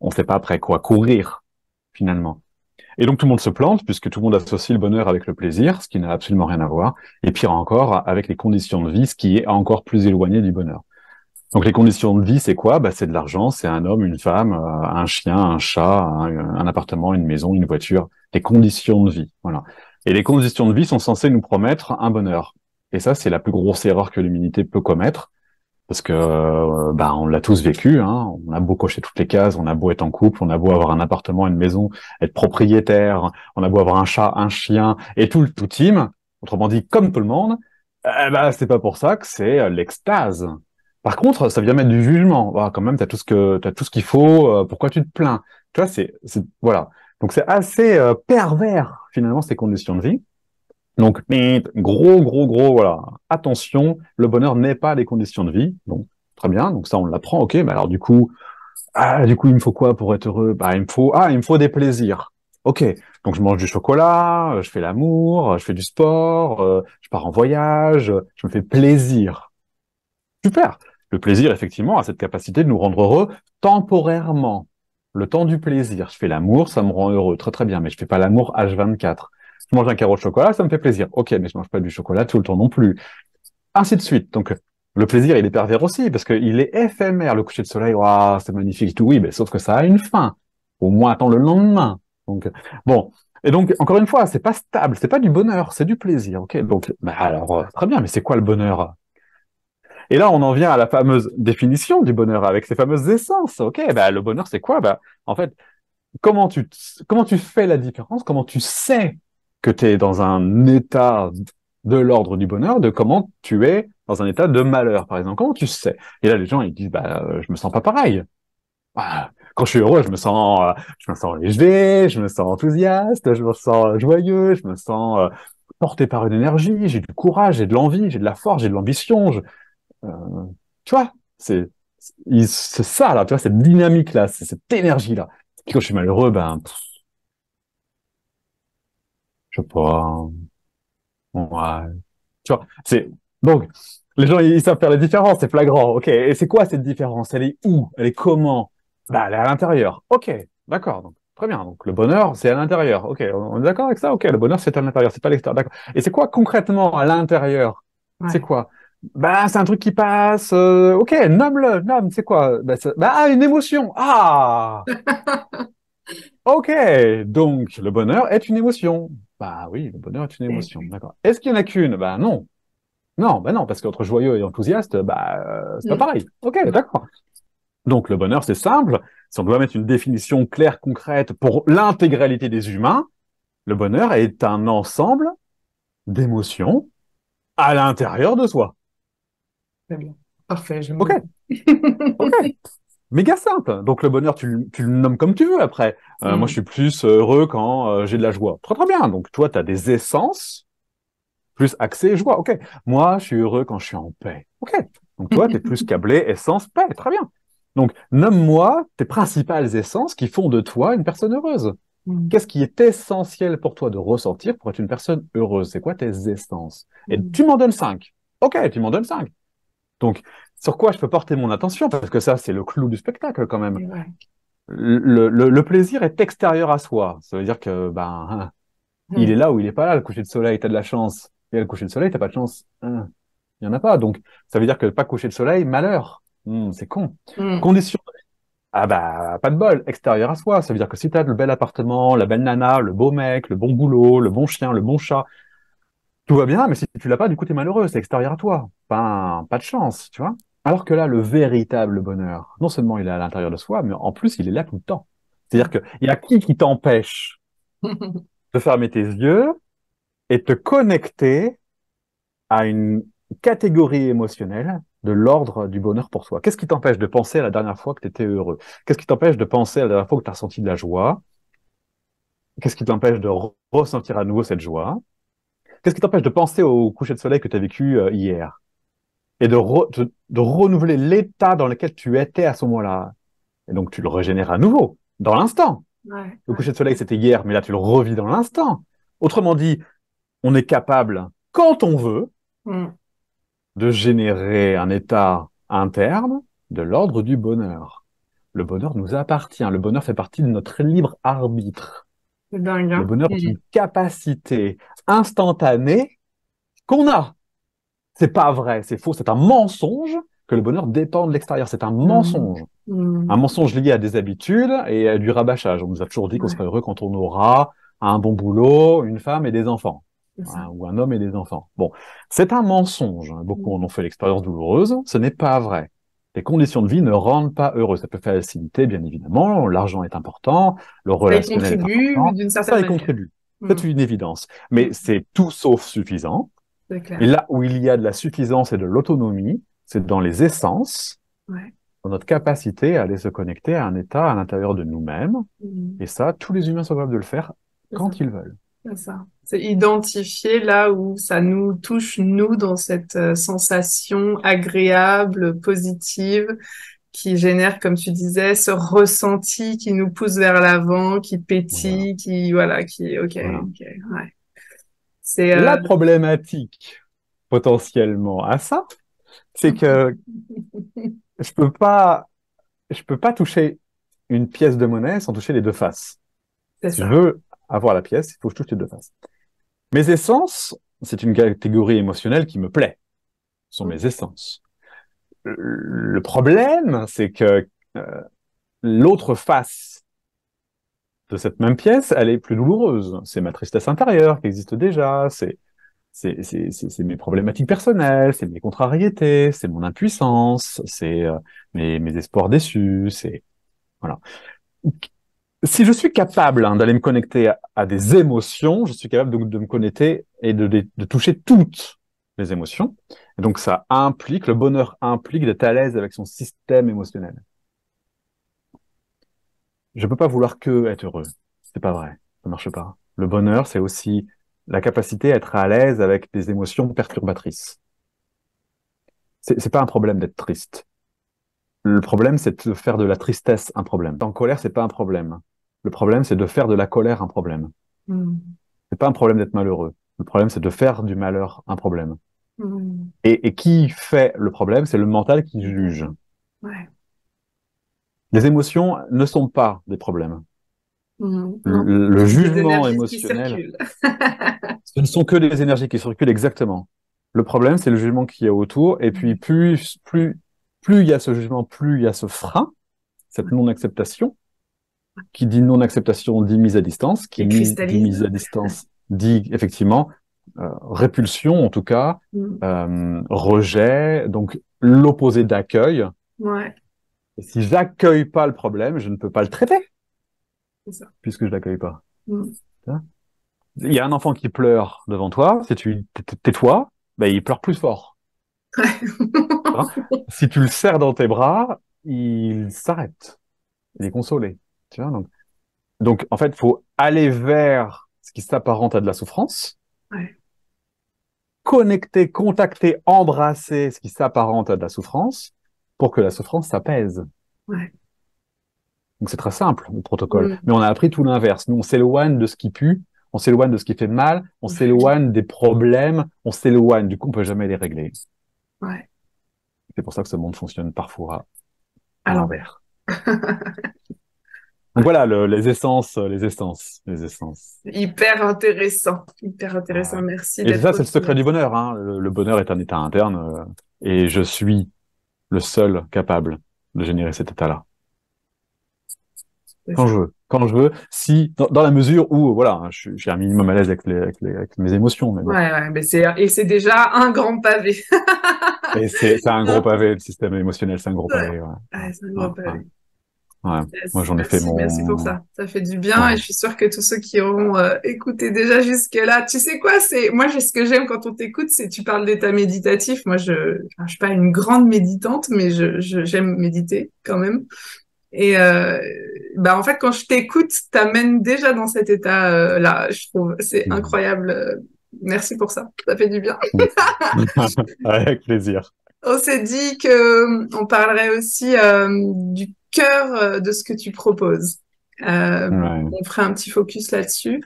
on sait pas après quoi courir, finalement. Et donc, tout le monde se plante, puisque tout le monde associe le bonheur avec le plaisir, ce qui n'a absolument rien à voir. Et pire encore, avec les conditions de vie, ce qui est encore plus éloigné du bonheur. Donc, les conditions de vie, c'est quoi? Bah, c'est de l'argent, c'est un homme, une femme, un chien, un chat, un appartement, une maison, une voiture. Les conditions de vie. Voilà. Et les conditions de vie sont censées nous promettre un bonheur. Et ça, c'est la plus grosse erreur que l'humanité peut commettre. Parce que bah, on l'a tous vécu, hein. On a beau cocher toutes les cases, on a beau être en couple, on a beau avoir un appartement, une maison, être propriétaire, on a beau avoir un chat, un chien et tout le tout team, autrement dit comme tout le monde, bah, c'est pas pour ça que c'est l'extase. Par contre, ça vient mettre du jugement. Ah, quand même, t'as tout ce qu'il faut. Pourquoi tu te plains? Tu vois, voilà. Donc c'est assez pervers finalement ces conditions de vie. Donc, mais gros, voilà. Attention, le bonheur n'est pas les conditions de vie. Donc, très bien. Donc ça, on l'apprend. Ok. Mais alors, du coup, il me faut quoi pour être heureux? Bah, il me faut des plaisirs. Ok. Donc, je mange du chocolat, je fais l'amour, je fais du sport, je pars en voyage, je me fais plaisir. Super. Le plaisir, effectivement, a cette capacité de nous rendre heureux temporairement. Le temps du plaisir. Je fais l'amour, ça me rend heureux. Très, très bien. Mais je fais pas l'amour H24. Je mange un carreau de chocolat, ça me fait plaisir. Ok, mais je mange pas du chocolat tout le temps non plus. Ainsi de suite. Donc, le plaisir, il est pervers aussi, parce qu'il est éphémère. Le coucher de soleil, waouh, c'est magnifique, tout. Oui, mais sauf que ça a une fin. Au moins, attends le lendemain. Donc, bon. Et donc, encore une fois, c'est pas stable, c'est pas du bonheur, c'est du plaisir. Ok, donc, bah alors, très bien, mais c'est quoi le bonheur? Et là, on en vient à la fameuse définition du bonheur avec ces fameuses essences. Ok, bah, le bonheur, c'est quoi? Bah, en fait, comment tu fais la différence? Comment tu sais que tu es dans un état de l'ordre du bonheur, de comment tu es dans un état de malheur, par exemple? Comment tu sais? Et là, les gens, ils disent, bah, je me sens pas pareil. Ah, quand je suis heureux, je me sens léger, je me sens enthousiaste, je me sens joyeux, je me sens porté par une énergie, j'ai du courage, j'ai de l'envie, j'ai de la force, j'ai de l'ambition. Euh, tu vois, c'est ça là, tu vois, cette dynamique là, c'est cette énergie là. Puis quand je suis malheureux, ben, je sais pas, ouais. Tu vois, donc les gens ils savent faire la différence, c'est flagrant. Ok, et c'est quoi cette différence? Elle est où? Elle est comment? Bah, elle est à l'intérieur. Ok, d'accord. Donc très bien. Donc le bonheur, c'est à l'intérieur. Ok, on est d'accord avec ça? Ok, le bonheur c'est à l'intérieur, c'est pas à l'extérieur. D'accord. Et c'est quoi concrètement à l'intérieur? C'est Ouais. quoi? Ben, c'est un truc qui passe. Ok, nomme-le, nomme, c'est quoi? Une émotion. Ah, ok. Donc, le bonheur est une émotion. Bah oui, le bonheur est une Et- émotion. D'accord. Est-ce qu'il y en a qu'une? Bah non. Non, bah non, parce qu'entre joyeux et enthousiaste, c'est pas Mm. pareil. Ok, d'accord. Donc, le bonheur, c'est simple. Si on doit mettre une définition claire, concrète pour l'intégralité des humains, le bonheur est un ensemble d'émotions à l'intérieur de soi. Très bien. Parfait, je Ok, me... ok. Méga simple. Donc le bonheur, tu le nommes comme tu veux après. Moi, je Mm. suis plus heureux quand j'ai de la joie. Très très bien. Donc toi, tu as des essences plus axées joie. Ok. Moi, je suis heureux quand je suis en paix. Ok. Donc toi, tu es plus câblé essence paix. Très bien. Donc nomme-moi tes principales essences qui font de toi une personne heureuse. Mm. Qu'est-ce qui est essentiel pour toi de ressentir pour être une personne heureuse? C'est quoi tes essences? Et Mm. tu m'en donnes 5. Ok, tu m'en donnes 5. Donc, sur quoi je peux porter mon attention? Parce que ça, c'est le clou du spectacle quand même. Et ouais. Le plaisir est extérieur à soi. Ça veut dire que il est Mm. là ou il est pas là. Le coucher de soleil, t'as de la chance. Et le coucher de soleil, t'as pas de chance. Il y en a pas. Donc, ça veut dire que pas coucher de soleil, malheur. C'est con. Mm. Condition. Ah bah, pas de bol. Extérieur à soi. Ça veut dire que si t'as le bel appartement, la belle nana, le beau mec, le bon boulot, le bon chien, le bon chat, tout va bien, mais si tu l'as pas, du coup, t'es malheureux, c'est extérieur à toi. Pas de chance, tu vois. Alors que là, le véritable bonheur, non seulement il est à l'intérieur de soi, mais en plus, il est là tout le temps. C'est-à-dire qu'il y a qui t'empêche de fermer tes yeux et te connecter à une catégorie émotionnelle de l'ordre du bonheur pour toi. Qu'est-ce qui t'empêche de penser à la dernière fois que tu étais heureux? Qu'est-ce qui t'empêche de penser à la dernière fois que tu as ressenti de la joie? Qu'est-ce qui t'empêche de ressentir à nouveau cette joie? Qu'est-ce qui t'empêche de penser au coucher de soleil que tu as vécu hier? Et de renouveler l'état dans lequel tu étais à ce moment-là. Et donc, tu le régénères à nouveau, dans l'instant. Ouais, Le ouais. coucher de soleil, c'était hier, mais là, tu le revis dans l'instant. Autrement dit, on est capable, quand on veut, Mm. de générer un état interne de l'ordre du bonheur. Le bonheur nous appartient. Le bonheur fait partie de notre libre arbitre. C'est dingue, Le hein? bonheur est Mm. une capacité instantanée qu'on a. C'est pas vrai, c'est faux, c'est un mensonge que le bonheur dépend de l'extérieur. C'est un Mm. mensonge. Un Mm. mensonge lié à des habitudes et à du rabâchage. On nous a toujours dit qu'on Ouais, serait heureux quand on aura un bon boulot, une femme et des enfants. c'est ça. Ou un homme et des enfants. Bon, c'est un mensonge. Beaucoup en Mm. ont fait l'expérience douloureuse. Ce n'est pas vrai. Les conditions de vie ne rendent pas heureux. Ça peut faciliter, bien évidemment. L'argent est important, le Ça y relationnel est contribue important. d'une certaine Ça y manière. contribue. Mm. C'est une évidence. Mais Mm. c'est tout sauf suffisant. C'est Et clair. là où il y a de la suffisance et de l'autonomie, c'est dans les essences, Ouais. dans notre capacité à aller se connecter à un état à l'intérieur de nous-mêmes. Mm. Et ça, tous les humains sont capables de le faire C'est ça. quand ils veulent. C'est ça. C'est identifier là où ça nous touche, nous, dans cette sensation agréable, positive, qui génère, comme tu disais, ce ressenti qui nous pousse vers l'avant, qui Voilà. pétille, qui, voilà, qui, ok, Voilà. ok, ouais. C'est, La problématique potentiellement à ça, c'est que je peux pas, je peux pas toucher une pièce de monnaie sans toucher les deux faces. c'est Si je ça. veux avoir la pièce, il faut que je touche les deux faces. Mes essences, c'est une catégorie émotionnelle qui me plaît. Ce sont mes essences. Le problème, c'est que l'autre face de cette même pièce, elle est plus douloureuse. C'est ma tristesse intérieure qui existe déjà, c'est mes problématiques personnelles, c'est mes contrariétés, c'est mon impuissance, c'est mes espoirs déçus, c'est voilà. Si je suis capable d'aller me connecter à des émotions, je suis capable de me connecter et de toucher toutes les émotions. Et donc ça implique, le bonheur implique d'être à l'aise avec son système émotionnel. Je peux pas vouloir que être heureux. C'est pas vrai. Ça marche pas. Le bonheur, c'est aussi la capacité à être à l'aise avec des émotions perturbatrices. C'est pas un problème d'être triste. Le problème, c'est de faire de la tristesse un problème. En colère, c'est pas un problème. Le problème, c'est de faire de la colère un problème. Mm. C'est pas un problème d'être malheureux. Le problème, c'est de faire du malheur un problème. Mm. Et qui fait le problème? C'est le mental qui juge. Ouais. Les émotions ne sont pas des problèmes. Mm. Non, Le c'est des jugement énergies qui émotionnel, circulent. ce ne sont que des énergies qui circulent exactement. Le problème, c'est le jugement qu'il y a autour. Et puis, plus il y a ce jugement, plus il y a ce frein, cette non-acceptation. Qui dit non-acceptation dit mise à distance. Qui Et dit mise à cristallise. distance dit effectivement répulsion, en tout cas, rejet, donc l'opposé d'accueil. Ouais, Et si j'accueille pas le problème, je ne peux pas le traiter, c'est ça. puisque je l'accueille pas. Mm. Il y a un enfant qui pleure devant toi, si tu tais-toi, ben, il pleure plus fort. Hein. Si tu le serres dans tes bras, il s'arrête. Il est consolé. Tu vois, donc, en fait, il faut aller vers ce qui s'apparente à de la souffrance, Ouais, connecter, contacter, embrasser ce qui s'apparente à de la souffrance pour que la souffrance s'apaise. ouais. Donc c'est très simple, le protocole. Mm. Mais on a appris tout l'inverse. Nous, on s'éloigne de ce qui pue, on s'éloigne de ce qui fait mal, on Ouais. s'éloigne des problèmes, on s'éloigne. Du coup, on peut jamais les régler. Ouais. C'est pour ça que ce monde fonctionne parfois à À l'envers. l'envers. Donc voilà, les essences, les essences, les essences. Hyper intéressant. Hyper intéressant. Voilà. Merci Et ça, d'être c'est le aussi secret du là-dessus. bonheur. Hein. Le bonheur est un état interne et je suis le seul capable de générer cet état-là. C'est Quand ça. je veux. Quand je veux, si, dans la mesure où, voilà, hein, je suis un minimum à l'aise avec mes émotions, mais bon. Ouais, ouais, mais c'est déjà un grand pavé. Et c'est un gros pavé, le système émotionnel, c'est un gros Ouais, pavé, ouais. ouais, c'est un Ouais, grand ouais, pavé. ouais. Moi, Yes. j'en ai fait Merci, merci pour mon, ça. Ça fait du bien ouais. et je suis sûre que tous ceux qui auront écouté déjà jusque-là, tu sais quoi, c'est moi ce que j'aime quand on t'écoute, c'est tu parles d'état méditatif. Moi, je suis pas une grande méditante, mais j'aime méditer quand même. Et bah en fait, quand je t'écoute, t'amènes déjà dans cet état là. Je trouve c'est Mm. incroyable. Merci pour ça. Ça fait du bien. Avec plaisir. On s'est dit que on parlerait aussi du cœur de ce que tu proposes. Euh, Ouais. on ferait un petit focus là-dessus.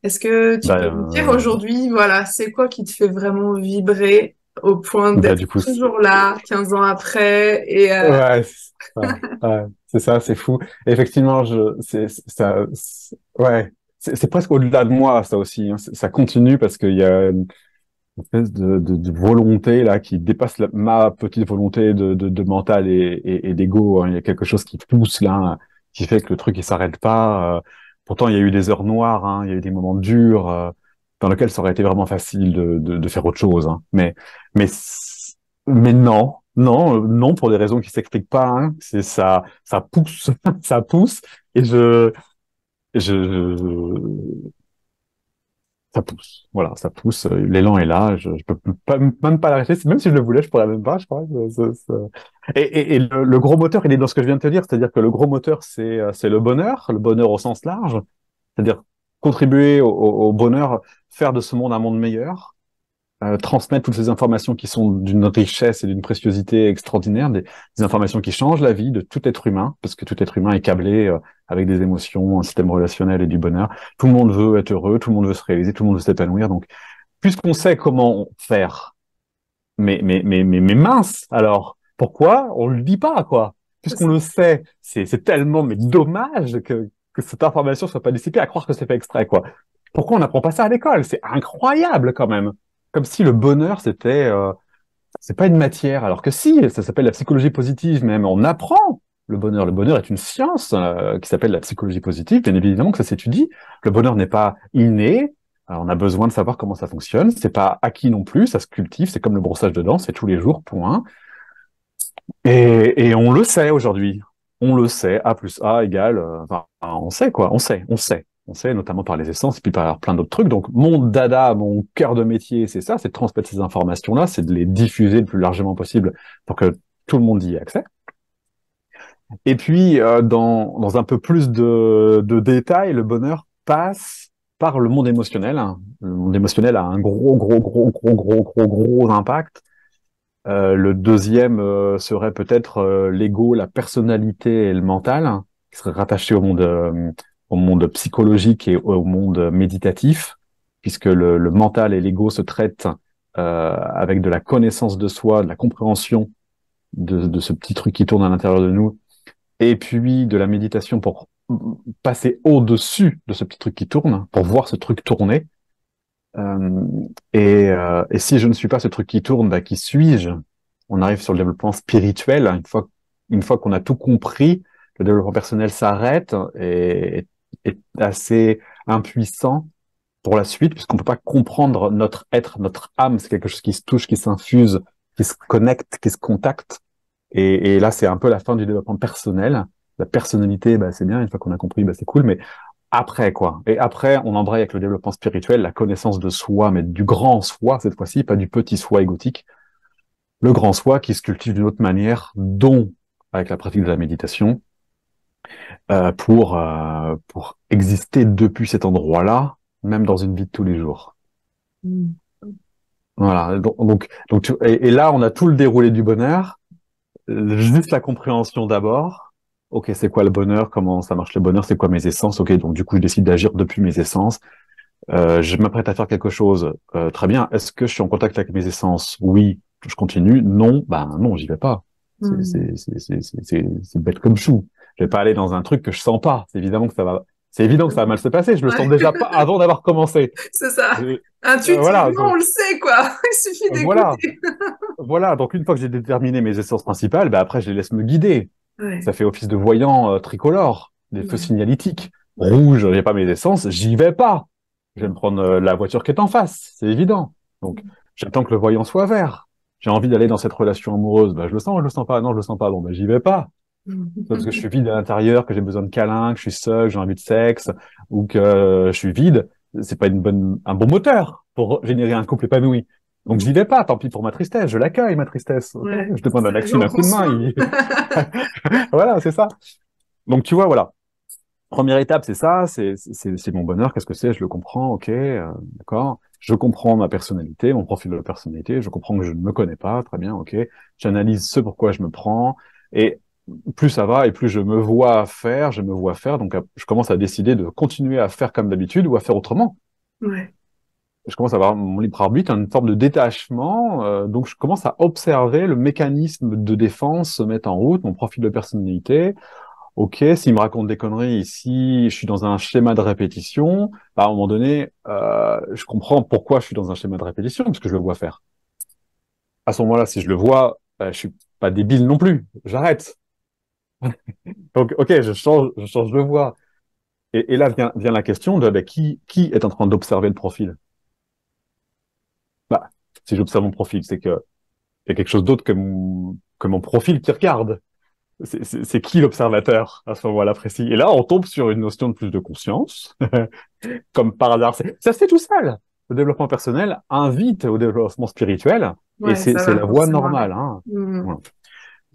Est-ce que tu Bah, peux me dire aujourd'hui, voilà, c'est quoi qui te fait vraiment vibrer au point bah, d'être du coup, toujours là, 15 ans après, et ouais, ouais, c'est ça, c'est fou. Effectivement, ça, ouais, c'est presque au-delà de moi, ça aussi. Hein. Ça continue parce qu'il y a une espèce de volonté là qui dépasse ma petite volonté de mental et d'ego. Hein. Il y a quelque chose qui pousse là, qui fait que le truc il s'arrête pas. Pourtant, il y a eu des heures noires, hein, il y a eu des moments durs dans lesquels ça aurait été vraiment facile de faire autre chose. Hein. Mais, mais non, non, non pour des raisons qui s'expliquent pas. Hein. C'est ça, ça pousse, ça pousse, et je, ça pousse. Voilà, ça pousse. L'élan est là. Je peux même pas l'arrêter. Même si je le voulais, je pourrais même pas, je crois. Et le gros moteur, il est dans ce que je viens de te dire. C'est-à-dire que le gros moteur, c'est le bonheur au sens large. C'est-à-dire contribuer au bonheur, faire de ce monde un monde meilleur, transmettre toutes ces informations qui sont d'une richesse et d'une préciosité extraordinaire, des informations qui changent la vie de tout être humain, parce que tout être humain est câblé avec des émotions, un système relationnel et du bonheur. Tout le monde veut être heureux, tout le monde veut se réaliser, tout le monde veut s'épanouir. Donc, puisqu'on sait comment faire, mais mince, alors pourquoi on le dit pas, quoi? c'est Puisqu'on ça. le sait, c'est tellement mais dommage que cette information soit pas dissipée, à croire que c'est fait exprès, quoi. Pourquoi on n'apprend pas ça à l'école? C'est incroyable quand même. Comme si le bonheur c'est pas une matière, alors que si, ça s'appelle la psychologie positive même. On apprend le bonheur. Le bonheur est une science qui s'appelle la psychologie positive. Bien évidemment que ça s'étudie. Le bonheur n'est pas inné. Alors, on a besoin de savoir comment ça fonctionne. C'est pas acquis non plus. Ça se cultive. C'est comme le brossage de dents. C'est tous les jours, point. Et on le sait aujourd'hui. On le sait. A plus A égale. Enfin, on sait quoi. On sait, notamment par les essences et puis par plein d'autres trucs. Donc, mon dada, mon cœur de métier, c'est ça, c'est de transmettre ces informations-là, c'est de les diffuser le plus largement possible pour que tout le monde y ait accès. Et puis, dans un peu plus de détails, le bonheur passe par le monde émotionnel. Hein. Le monde émotionnel a un gros impact. Le deuxième serait peut-être l'ego, la personnalité et le mental, hein, qui serait rattaché au monde psychologique et au monde méditatif, puisque le mental et l'ego se traitent avec de la connaissance de soi, de la compréhension de ce petit truc qui tourne à l'intérieur de nous, et puis de la méditation pour passer au-dessus de ce petit truc qui tourne, pour voir ce truc tourner. Euh, et si je ne suis pas ce truc qui tourne, bah, qui suis-je? On arrive sur le développement spirituel. Une fois qu'on a tout compris, le développement personnel s'arrête et est assez impuissant pour la suite, puisqu'on peut pas comprendre notre être, notre âme. C'est quelque chose qui se touche, qui s'infuse, qui se connecte, qui se contacte. Et là, c'est un peu la fin du développement personnel. La personnalité, bah, c'est bien. Une fois qu'on a compris, bah, c'est cool. Mais après, quoi. Et après, on embraye avec le développement spirituel, la connaissance de soi, mais du grand soi, cette fois-ci, pas du petit soi égotique. Le grand soi qui se cultive d'une autre manière, dont avec la pratique de la méditation, pour exister depuis cet endroit-là, même dans une vie de tous les jours. Mm. Voilà. Et là, on a tout le déroulé du bonheur, juste la compréhension d'abord. Ok, c'est quoi le bonheur? Comment ça marche le bonheur? C'est quoi mes essences? Ok, donc du coup, je décide d'agir depuis mes essences. Je m'apprête à faire quelque chose. Très bien. Est-ce que je suis en contact avec mes essences? Oui, je continue. Non, ben non, j'y vais pas. Mm. C'est bête comme chou. Je vais pas aller dans un truc que je sens pas. C'est évident que ça va mal se passer. Je le sens Ouais, déjà pas avant d'avoir commencé. c'est ça. Euh, voilà, Intuitivement, on le sait, quoi. Il suffit voilà, d'écouter. voilà. Donc une fois que j'ai déterminé mes essences principales, ben après je les laisse me guider. Ouais. Ça fait office de voyant tricolore, des feux Mm. signalétiques. Ouais. Rouge, j'ai pas mes essences, j'y vais pas. Je vais me prendre la voiture qui est en face, c'est évident. Donc, j'attends que le voyant soit vert. J'ai envie d'aller dans cette relation amoureuse. Bah, je le sens pas. Non, je le sens pas. Bon, bah, j'y vais pas. Parce que je suis vide à l'intérieur, que j'ai besoin de câlins, que je suis seul, que j'ai envie de sexe, ou que je suis vide. C'est pas un bon moteur pour générer un couple épanoui. Donc, j'y vais pas. Tant pis pour ma tristesse. Je l'accueille, ma tristesse. Ok. Ouais. Je demande à Ça, Maxime j'en un coup prends de main. soin. Voilà, c'est ça. Donc, tu vois, voilà. Première étape, c'est ça, c'est mon bonheur, qu'est-ce que c'est, je le comprends, ok, d'accord. Je comprends ma personnalité, mon profil de personnalité, je comprends que je ne me connais pas, très bien, ok. J'analyse ce pourquoi je me prends, et plus ça va, et plus je me vois faire, donc je commence à décider de continuer à faire comme d'habitude ou à faire autrement. Ouais. Je commence à avoir mon libre arbitre, une forme de détachement, donc je commence à observer le mécanisme de défense se mettre en route, mon profil de personnalité. Ok, s'il me raconte des conneries ici, je suis dans un schéma de répétition. À un moment donné, je comprends pourquoi je suis dans un schéma de répétition, parce que je le vois faire. À ce moment-là, si je le vois, je suis pas débile non plus. J'arrête. Donc, ok, je change de voie. Et là vient la question de ben, qui est en train d'observer le profil? Bah, si j'observe mon profil, c'est que il y a quelque chose d'autre que mon profil qui regarde. C'est qui l'observateur à ce moment-là précis? Et là, on tombe sur une notion de plus de conscience. Comme par hasard. Ça se fait tout seul. Le développement personnel invite au développement spirituel et Ouais, ça c'est va la voie forcément normale. avec. Hein. Mm. Voilà.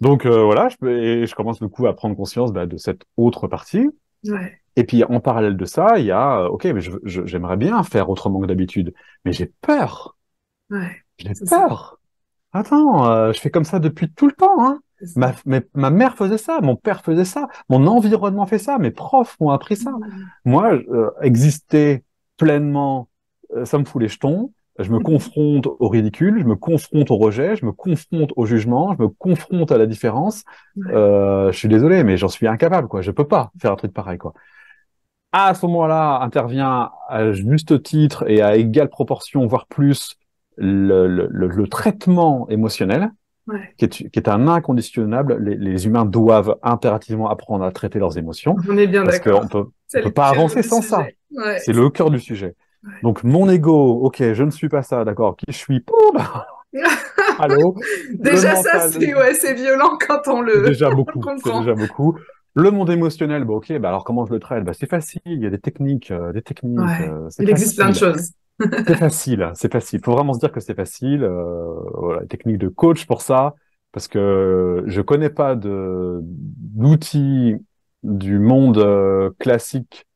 Donc voilà, et je commence du coup à prendre conscience bah, de cette autre partie. Ouais. Et puis en parallèle de ça, il y a ok, mais j'aimerais bien faire autrement que d'habitude, mais j'ai peur. Ouais. J'ai C'est ça. peur. Attends, je fais comme ça depuis tout le temps. Hein. C'est ça. Ma mère faisait ça, mon père faisait ça, mon environnement fait ça, mes profs m'ont appris ça. Mm. Moi, exister pleinement, ça me fout les jetons. Je me confronte au ridicule, je me confronte au rejet, je me confronte au jugement, je me confronte à la différence. Ouais. Je suis désolé, mais j'en suis incapable, quoi. Je peux pas faire un truc pareil, quoi. À ce moment-là, intervient à juste titre et à égale proportion, voire plus, le traitement émotionnel Ouais. qui est un inconditionnable. Les humains doivent impérativement apprendre à traiter leurs émotions On est bien parce d'accord. on C'est peut le pas cœur avancer du sans ça. sujet. Ouais. C'est le cœur du sujet. Ouais. Donc, mon ego, ok, je ne suis pas ça, d'accord, qui je suis, poum, allô, le Déjà, ça, mental, c'est ouais, c'est violent quand on le c'est comprend. déjà beaucoup. Le monde émotionnel, bah, ok, bah, alors comment je le traite? Bah, c'est facile, il y a des techniques, Ouais. c'est Il existe plein de facile. choses. C'est facile, c'est facile. Faut vraiment se dire que c'est facile. Voilà, technique de coach pour ça, parce que je connais pas d'outils du monde classique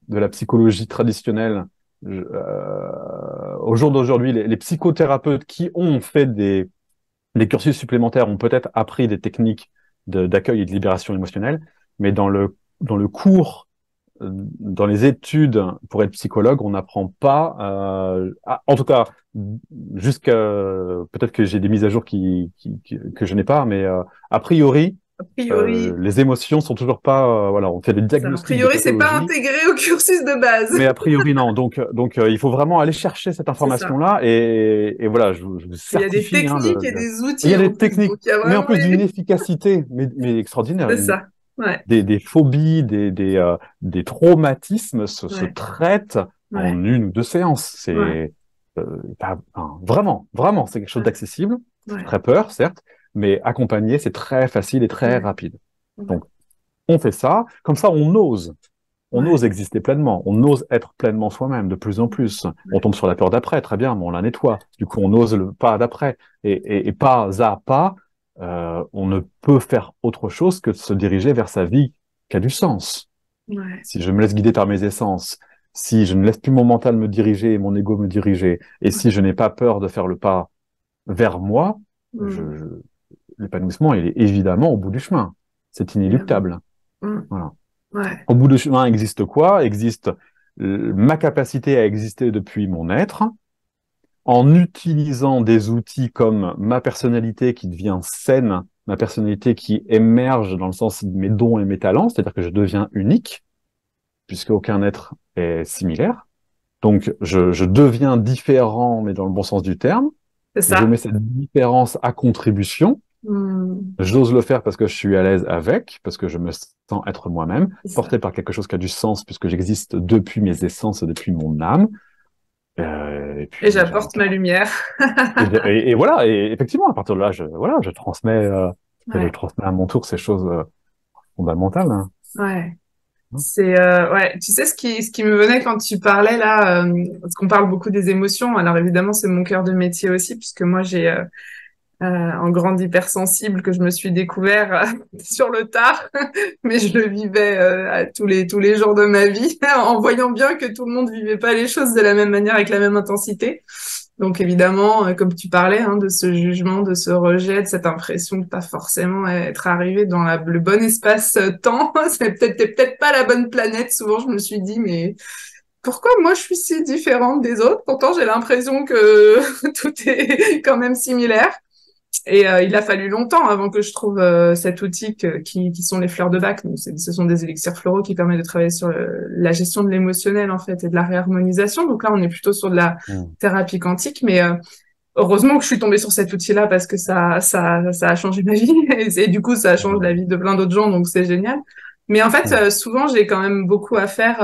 de la psychologie traditionnelle. Au jour d'aujourd'hui, les psychothérapeutes qui ont fait des cursus supplémentaires ont peut-être appris des techniques d'accueil et de libération émotionnelle, mais dans le cours dans les études pour être psychologue, on n'apprend pas, en tout cas, jusqu'à peut-être que j'ai des mises à jour que je n'ai pas, mais a priori, A priori, les émotions sont toujours pas, voilà, on fait des ça, a diagnostics de priori, c'est pas pathologie, intégré au cursus de base. mais a priori non. Donc il faut vraiment aller chercher cette C'est ça. information-là et voilà, je vous Il y a des certifie, hein, techniques et des il y outils a en des plus, techniques, donc il y a mais en vraiment plus d'une efficacité, mais extraordinaire, c'est ça. Ouais, des phobies, des traumatismes se ouais, traitent ouais, en une ou deux séances. ouais, Enfin, vraiment, vraiment, c'est quelque chose ouais, d'accessible. Ça fait ouais, très peur, certes, mais accompagné, c'est très facile et très ouais, rapide. ouais, Donc, on fait ça, comme ça, on ouais, ose exister pleinement, on ose être pleinement soi-même de plus en plus. On tombe sur la peur d'après, très bien, mais on la nettoie. Du coup, on ose le pas d'après. Et pas à pas, on ne peut faire autre chose que de se diriger vers sa vie qui a du sens. ouais, Si je me laisse guider par mes essences, si je ne laisse plus mon mental me diriger et mon ego me diriger, et si je n'ai pas peur de faire le pas vers moi, mm, l'épanouissement, il est évidemment au bout du chemin. C'est évidemment. inéluctable. Mm, Voilà. ouais, Au bout du chemin existe quoi? Existe ma capacité à exister depuis mon être, en utilisant des outils comme ma personnalité qui devient saine, ma personnalité qui émerge dans le sens de mes dons et mes talents, c'est-à-dire que je deviens unique, puisque aucun être est similaire. Donc, je deviens différent, mais dans le bon sens du terme. c'est Je ça. mets cette différence à contribution. Mm, J'ose le faire parce que je suis à l'aise avec, parce que je me sens être moi-même, c'est ça. porté par quelque chose qui a du sens, puisque j'existe depuis mes essences, depuis mon âme. Et Et puis, j'apporte ma lumière. et voilà, et effectivement, à partir de là, voilà, je Ouais, transmets à mon tour ces choses fondamentales, hein. ouais. C'est ouais, tu sais ce qui me venait quand tu parlais là, parce qu'on parle beaucoup des émotions. Alors évidemment, c'est mon cœur de métier aussi, puisque moi j'ai un grand hypersensible que je me suis découvert sur le tard, mais je le vivais à tous les jours de ma vie, en voyant bien que tout le monde vivait pas les choses de la même manière avec la même intensité. Donc évidemment, comme tu parlais, hein, de ce jugement, de ce rejet, de cette impression de pas forcément être arrivé dans le bon espace-temps, c'est peut-être pas la bonne planète. Souvent, je me suis dit, mais pourquoi moi je suis si différente des autres? Pourtant, j'ai l'impression que tout est quand même similaire. Et il a fallu longtemps avant que je trouve cet outil qui sont les fleurs de Bach. Donc, ce sont des élixirs floraux qui permettent de travailler sur la gestion de l'émotionnel en fait et de la réharmonisation. Donc là, on est plutôt sur de la Mm. thérapie quantique, mais heureusement que je suis tombée sur cet outil-là parce que ça a changé ma vie et du coup, ça change la Mm. vie de plein d'autres gens, donc c'est génial. Mais en fait, Mm. souvent, j'ai quand même beaucoup à faire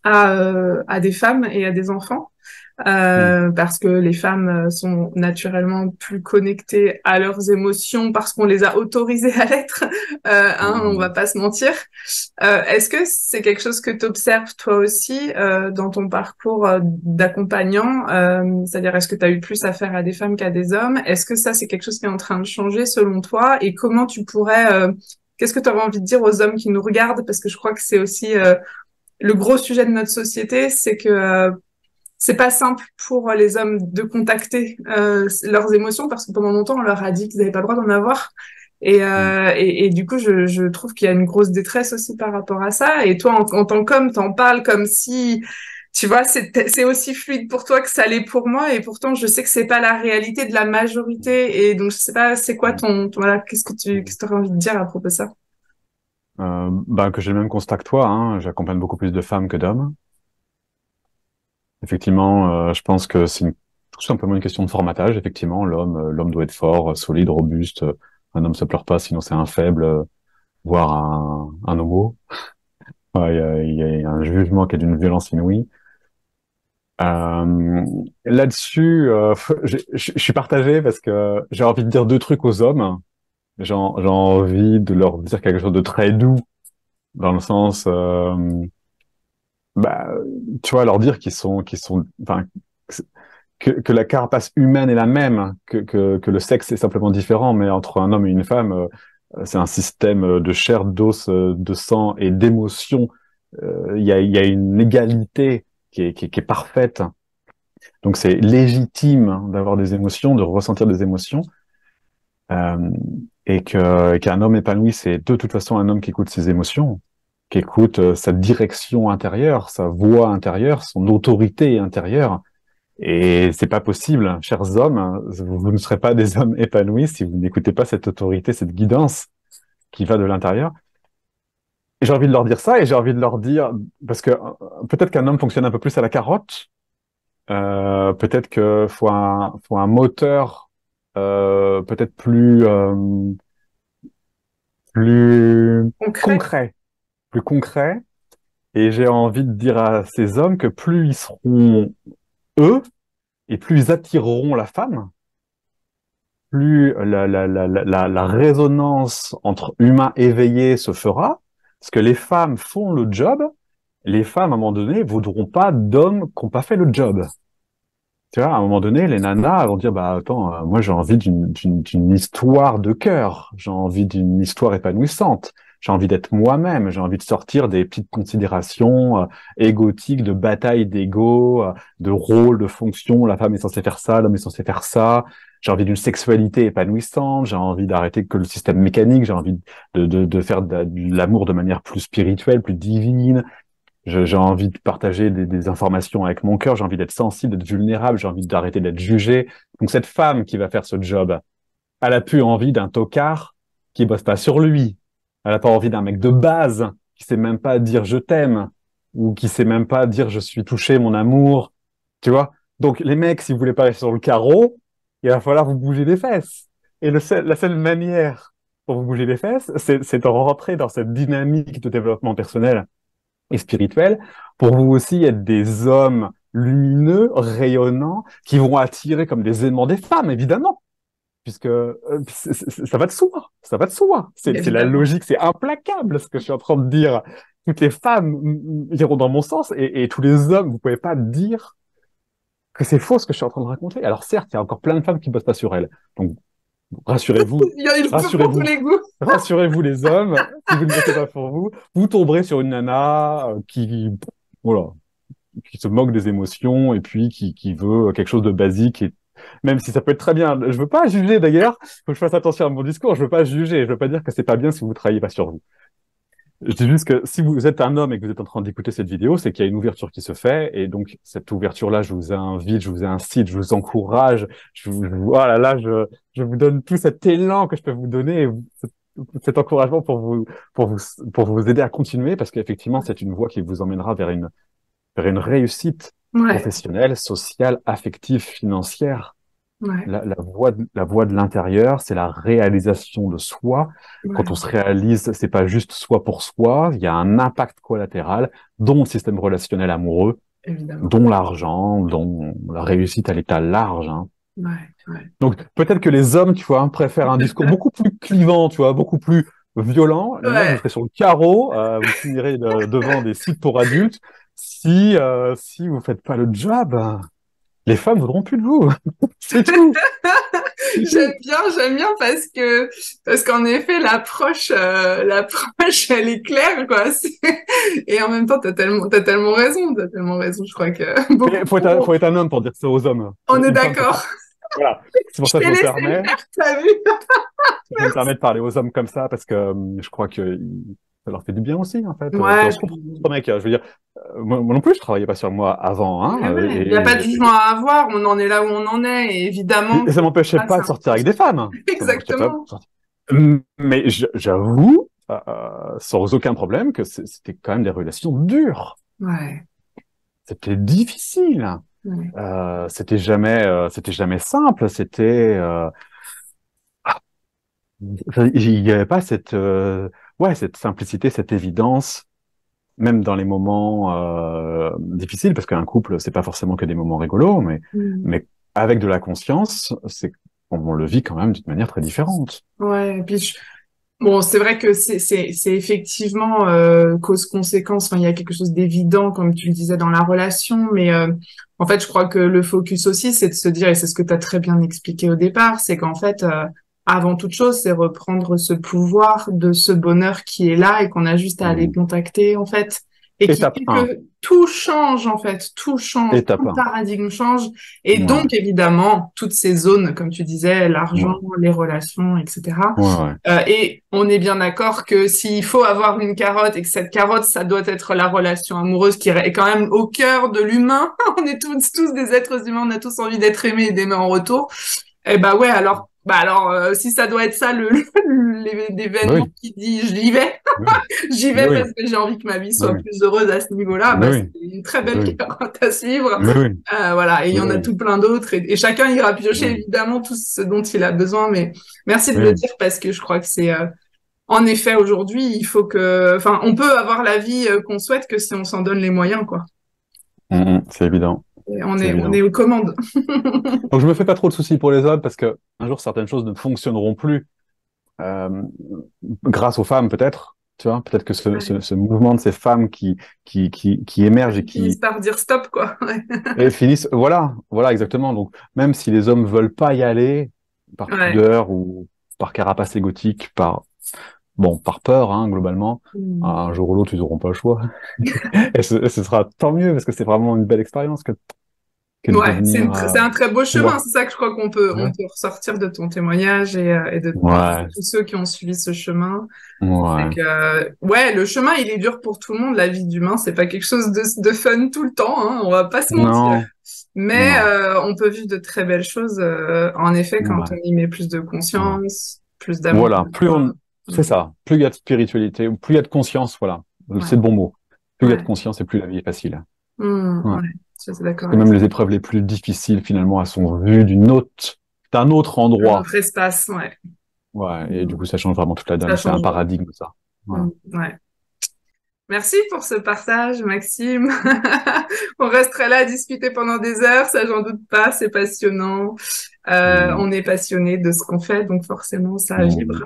à des femmes et à des enfants Mm. parce que les femmes sont naturellement plus connectées à leurs émotions parce qu'on les a autorisées à l'être, hein, on va Mm. pas se mentir. Est-ce que c'est quelque chose que tu observes toi aussi dans ton parcours d'accompagnant? C'est-à-dire, est-ce que tu as eu plus affaire à des femmes qu'à des hommes? Est-ce que ça, c'est quelque chose qui est en train de changer selon toi? Et comment tu pourrais... qu'est-ce que tu aurais envie de dire aux hommes qui nous regardent? Parce que je crois que c'est aussi le gros sujet de notre société, c'est que c'est pas simple pour les hommes de contacter leurs émotions parce que pendant longtemps on leur a dit qu'ils n'avaient pas le droit d'en avoir. Mm. Et du coup, je trouve qu'il y a une grosse détresse aussi par rapport à ça. Et toi, en tant qu'homme, t'en parles comme si, tu vois, c'est aussi fluide pour toi que ça l'est pour moi. Et pourtant, je sais que c'est pas la réalité de la majorité. Et donc, je sais pas, c'est quoi voilà, qu'est-ce que tu aurais envie de dire à propos de ça? Ben, que j'ai le même constat que toi, hein, j'accompagne beaucoup plus de femmes que d'hommes. Effectivement, je pense que c'est tout simplement une question de formatage. Effectivement, l'homme doit être fort, solide, robuste. Un homme se pleure pas, sinon c'est un faible, voire un homo. Ouais, il y a un jugement qui est d'une violence inouïe. Euh, Là-dessus, je suis partagé parce que j'ai envie de dire deux trucs aux hommes. J'ai envie de leur dire quelque chose de très doux, dans le sens, bah, tu vois, leur dire enfin, que la carapace humaine est la même, que le sexe est simplement différent, mais entre un homme et une femme, c'est un système de chair, d'os, de sang et d'émotions. Il y a une égalité qui est parfaite. Donc c'est légitime hein, d'avoir des émotions, de ressentir des émotions. Euh, qu'un homme épanoui, c'est de toute façon un homme qui écoute ses émotions, qui écoute sa direction intérieure, sa voix intérieure, son autorité intérieure. Et c'est pas possible, chers hommes, hein, vous ne serez pas des hommes épanouis si vous n'écoutez pas cette autorité, cette guidance qui va de l'intérieur. Et j'ai envie de leur dire ça, et j'ai envie de leur dire, parce que peut-être qu'un homme fonctionne un peu plus à la carotte, peut-être que faut un moteur peut-être plus Concret. concret, plus concret. Et j'ai envie de dire à ces hommes que plus ils seront eux, et plus ils attireront la femme, plus la résonance entre humains éveillés se fera, parce que les femmes font le job, les femmes, à un moment donné, voudront pas d'hommes qui n'ont pas fait le job. Tu vois, à un moment donné, les nanas vont dire, bah attends, moi j'ai envie d'une histoire de cœur, j'ai envie d'une histoire épanouissante, j'ai envie d'être moi-même, j'ai envie de sortir des petites considérations égotiques, de bataille d'ego, de rôle, de fonction, la femme est censée faire ça, l'homme est censé faire ça, j'ai envie d'une sexualité épanouissante, j'ai envie d'arrêter que le système mécanique, j'ai envie de faire de l'amour de manière plus spirituelle, plus divine, j'ai envie de partager des informations avec mon cœur, j'ai envie d'être sensible, d'être vulnérable, j'ai envie d'arrêter d'être jugé. Donc cette femme qui va faire ce job, elle a plus envie d'un tocard qui bosse pas sur lui. Elle a pas envie d'un mec de base qui sait même pas dire je t'aime ou qui sait même pas dire je suis touché, mon amour. Tu vois? Donc les mecs, si vous voulez pas rester sur le carreau, il va falloir vous bouger les fesses. Et la seule manière pour vous bouger les fesses, c'est de rentrer dans cette dynamique de développement personnel et spirituel, pour vous aussi être des hommes lumineux, rayonnants, qui vont attirer comme des aimants des femmes, évidemment, puisque ça va de soi, ça va de soi. C'est la Évidemment. logique, c'est implacable ce que je suis en train de dire. Toutes les femmes iront dans mon sens et tous les hommes, vous pouvez pas dire que c'est faux ce que je suis en train de raconter. Alors certes, il y a encore plein de femmes qui bossent pas sur elles. Donc rassurez-vous, Il y a une peu pour tous rassurez-vous, les goûts. rassurez-vous les hommes, si vous ne bossez pas pour vous, vous tomberez sur une nana voilà, qui se moque des émotions et puis qui veut quelque chose de basique et même si ça peut être très bien. Je veux pas juger d'ailleurs, faut que je fasse attention à mon discours, je veux pas juger, je veux pas dire que c'est pas bien si vous travaillez pas sur vous. Je dis juste que si vous êtes un homme et que vous êtes en train d'écouter cette vidéo, c'est qu'il y a une ouverture qui se fait et donc cette ouverture-là, je vous invite, je vous incite, je vous encourage, oh là là, je vous donne tout cet élan que je peux vous donner, cet encouragement pour vous, pour vous aider à continuer parce qu'effectivement, c'est une voie qui vous emmènera vers une réussite Ouais, professionnelle, sociale, affective, financière. ouais, La voie de l'intérieur, c'est la réalisation de soi. Quand on ouais, se réalise, c'est pas juste soi pour soi. Il y a un impact collatéral, dont le système relationnel amoureux, évidemment. dont l'argent, dont la réussite à l'état large, hein. Ouais, ouais. Donc peut-être que les hommes, tu vois, préfèrent un discours beaucoup plus clivant, tu vois, beaucoup plus violent. Les mecs, vous Ouais. serez sur le carreau, vous finirez devant des sites pour adultes. Si vous faites pas le job, les femmes voudront plus de vous. C'est tout. C'est tout. J'aime bien parce qu'en effet l'approche elle est claire quoi. Et en même temps t'as tellement raison. Je crois que beaucoup Mais trop. faut être un homme pour dire ça aux hommes. On est Une femme, c'est d'accord. pas. Voilà. C'est pour Je ça que t'ai je me laissé le permets, faire, t'as vu? je me permets de parler aux hommes comme ça parce que je crois que ça leur fait du bien aussi, en fait. Tu vois, Ouais, je comprends, puis mec. Je veux dire, moi non plus, je travaillais pas sur moi avant, mais hein, ouais, il n'y a pas de jugement à avoir. On en est là où on en est. Et évidemment et que ça m'empêchait ah, pas de sortir avec des femmes. Ça m'empêchait pas de exactement. sortir. Mais j'avoue, sans aucun problème, que c'était quand même des relations dures. Ouais, C'était difficile. ouais, C'était jamais simple. Il n'y avait pas cette simplicité, cette évidence, même dans les moments difficiles, parce qu'un couple, c'est pas forcément que des moments rigolos, mm. mais avec de la conscience, on le vit quand même d'une manière très différente. Ouais. Et puis bon, c'est vrai que c'est effectivement cause-conséquence. Enfin, il y a quelque chose d'évident, comme tu le disais, dans la relation. Mais en fait, je crois que le focus aussi, c'est de se dire, et c'est ce que tu as très bien expliqué au départ, c'est qu'en fait, avant toute chose, c'est reprendre ce pouvoir de ce bonheur qui est là et qu'on a juste à aller Mm. contacter, en fait. et qui Étape fait 1. que tout change en fait, tout change, tout Étape le 1. paradigme change. Et Ouais. donc évidemment, toutes ces zones, comme tu disais, l'argent, Ouais. les relations, etc. Ouais. Ouais. Et on est bien d'accord que s'il faut avoir une carotte et que cette carotte, ça doit être la relation amoureuse qui est quand même au cœur de l'humain. On est tous des êtres humains, on a tous envie d'être aimés et d'aimer en retour. Eh bah ouais, alors, si ça doit être ça Bah l'événement oui. qui dit j'y vais, Bah oui. j'y Bah vais oui. parce que j'ai envie que ma vie Bah soit oui. plus heureuse à ce niveau-là, Bah bah oui. c'est une très Bah belle oui. carotte à suivre. Bah oui. Voilà, et il y Bah en a oui. tout plein d'autres et chacun ira Bah piocher oui. évidemment tout ce dont il a besoin, mais merci de le Oui. dire parce que je crois que c'est en effet aujourd'hui, il faut que, enfin, on peut avoir la vie qu'on souhaite que si on s'en donne les moyens, quoi. C'est évident. Et C'est on est évident. aux commandes. Donc je me fais pas trop de soucis pour les hommes parce que un jour certaines choses ne fonctionneront plus euh, grâce aux femmes peut-être. Tu vois, peut-être que Ouais. ce mouvement de ces femmes qui émergent et Ils finissent qui par dire stop, quoi. Ouais. et finissent. Voilà, voilà exactement. Donc même si les hommes veulent pas y aller par Ouais. pudeur ou par carapace égotique, par peur globalement, Mm. un jour ou l'autre ils auront pas le choix. Et ce sera tant mieux parce que c'est vraiment une belle expérience que de Ouais, devenir. c'est un très beau chemin. Ouais. C'est ça que je crois on Ouais. peut ressortir de ton témoignage et de Ouais. tous ceux qui ont suivi ce chemin. C'est Ouais. que, ouais, le chemin, il est dur pour tout le monde. La vie d'humain, c'est pas quelque chose de fun tout le temps, hein, on va pas se mentir. Non. Mais Non. on peut vivre de très belles choses, en effet, quand on Ouais. y met plus de Ouais. conscience, plus d'amour Voilà. de soi. C'est Mm. ça. Plus il y a de spiritualité, ou plus il y a de conscience, voilà. C'est Ouais, le bon mot. Plus il y a de ouais, conscience et plus la vie est facile. Mm, Ouais. ouais, je suis d'accord Parce que avec même ça. les épreuves les plus difficiles, finalement, elles sont vues d'un autre Un endroit. autre espace, ouais. Ouais. Et du Mm. coup, ça change vraiment toute la Ça donne. C'est un change. paradigme, ça. Voilà. Ouais. Merci pour ce partage, Maxime. On resterait là à discuter pendant des heures, ça j'en doute pas, c'est passionnant. Mm. On est passionné de ce qu'on fait, donc forcément ça Mm. vibre.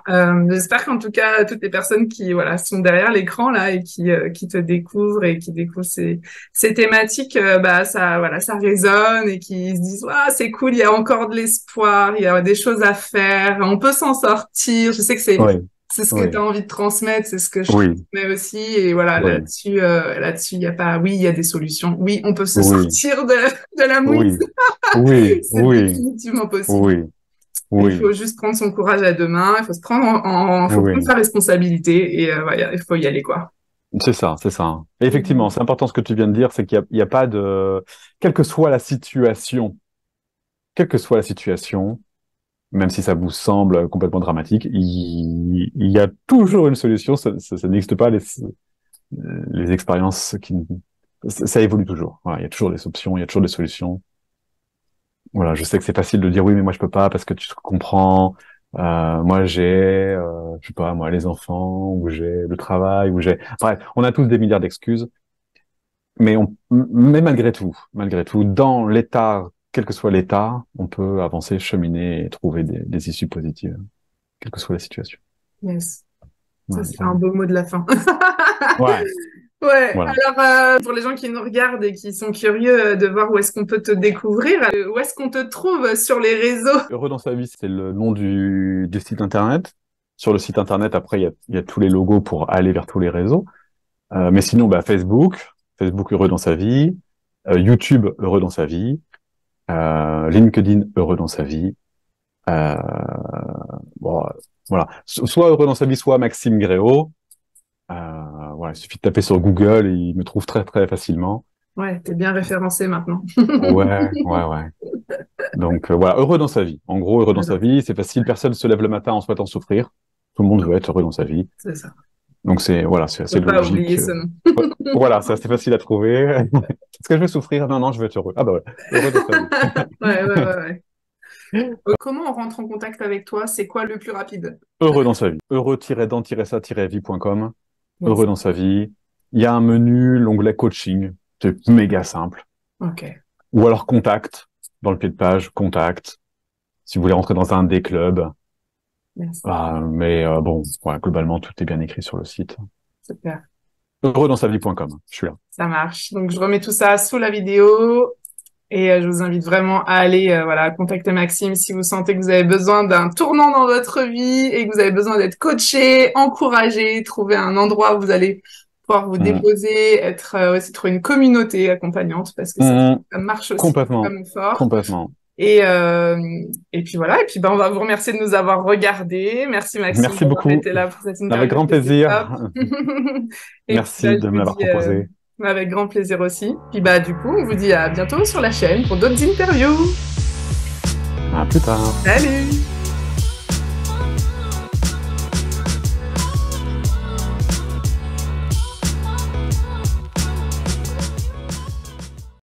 J'espère qu'en tout cas toutes les personnes qui voilà sont derrière l'écran là et qui te découvrent et qui découvrent ces thématiques, bah ça voilà ça résonne et qui se disent ah c'est cool, il y a encore de l'espoir, il y a des choses à faire, on peut s'en sortir. Je sais que Oui. c'est ce que tu Oui. as envie de transmettre, c'est ce que je Oui. mais aussi et voilà Oui. là-dessus il y a pas oui il y a des solutions oui on peut se Oui. sortir de la mouise Oui. Oui. c'est Oui. définitivement possible Oui. il Oui. faut juste prendre son courage à deux mains il faut se prendre faut prendre Oui. sa responsabilité et voilà il faut y aller quoi. C'est ça, c'est ça. Et effectivement, Mhm. c'est important ce que tu viens de dire, c'est qu'il y a pas de, quelle que soit la situation, quelle que soit la situation, même si ça vous semble complètement dramatique, il y a toujours une solution. Ça n'existe pas les expériences ça évolue toujours. Voilà, il y a toujours des options, il y a toujours des solutions. Voilà, je sais que c'est facile de dire oui, mais moi je peux pas parce que tu te comprends. Moi j'ai, je sais pas, moi les enfants, ou j'ai le travail, ou j'ai. Bref, on a tous des milliards d'excuses. Mais malgré tout, dans l'état, quel que soit l'état, on peut avancer, cheminer et trouver des issues positives, quelle que soit la situation. Yes, ça Ouais, c'est un vraiment. beau mot de la fin. Ouais, Ouais, voilà. alors pour les gens qui nous regardent et qui sont curieux de voir où est-ce qu'on peut te découvrir, où est-ce qu'on te trouve sur les réseaux? Heureux dans sa vie, c'est le nom du site internet. Sur le site internet, après, il y a tous les logos pour aller vers tous les réseaux. Mais sinon, bah, Facebook Heureux dans sa vie, YouTube Heureux dans sa vie, LinkedIn Heureux dans sa vie. Euh, bon, voilà. Soit Heureux dans sa vie, soit Maxime Gréau. Voilà, il suffit de taper sur Google et il me trouve très très facilement. Ouais, t'es bien référencé maintenant. Ouais, ouais, ouais. Donc voilà, heureux dans sa vie. En gros, heureux dans sa vie, c'est facile. Personne se lève le matin en souhaitant souffrir. Tout le monde veut être heureux dans sa vie. C'est ça. Donc c'est voilà, c'est assez Faut pas oublier logique. ce nom. Voilà, c'est assez facile à trouver. Est-ce que je vais souffrir? Non, non, je vais être heureux. Ah bah ouais, heureux dans sa vie. Ouais. Comment on rentre en contact avec toi? C'est quoi le plus rapide? Heureux dans sa vie. Heureux-dans-ça-vie.com. Yes. Heureux dans sa vie. Il y a un menu, l'onglet coaching. C'est méga simple. Ok. Ou alors contact, dans le pied de page, contact, si vous voulez rentrer dans un des clubs. Yes. Mais bon, voilà, globalement, tout est bien écrit sur le site. Super. Heureux-dans-sa-vie.com, je suis là. Ça marche. Donc, je remets tout ça sous la vidéo. Et je vous invite vraiment à aller voilà, contacter Maxime si vous sentez que vous avez besoin d'un tournant dans votre vie et que vous avez besoin d'être coaché, encouragé, trouver un endroit où vous allez pouvoir vous déposer, être aussi trouver une communauté accompagnante parce que ça marche aussi Complètement, vraiment fort. complètement. Et puis voilà, et puis on va vous remercier de nous avoir regardés. Merci Maxime Merci d'avoir beaucoup. été là pour cette Avec interview, grand c'était top. plaisir. Et puis Merci je de me vous l'avoir dis proposé. avec grand plaisir aussi. Puis du coup, on vous dit à bientôt sur la chaîne pour d'autres interviews. À plus tard. Salut!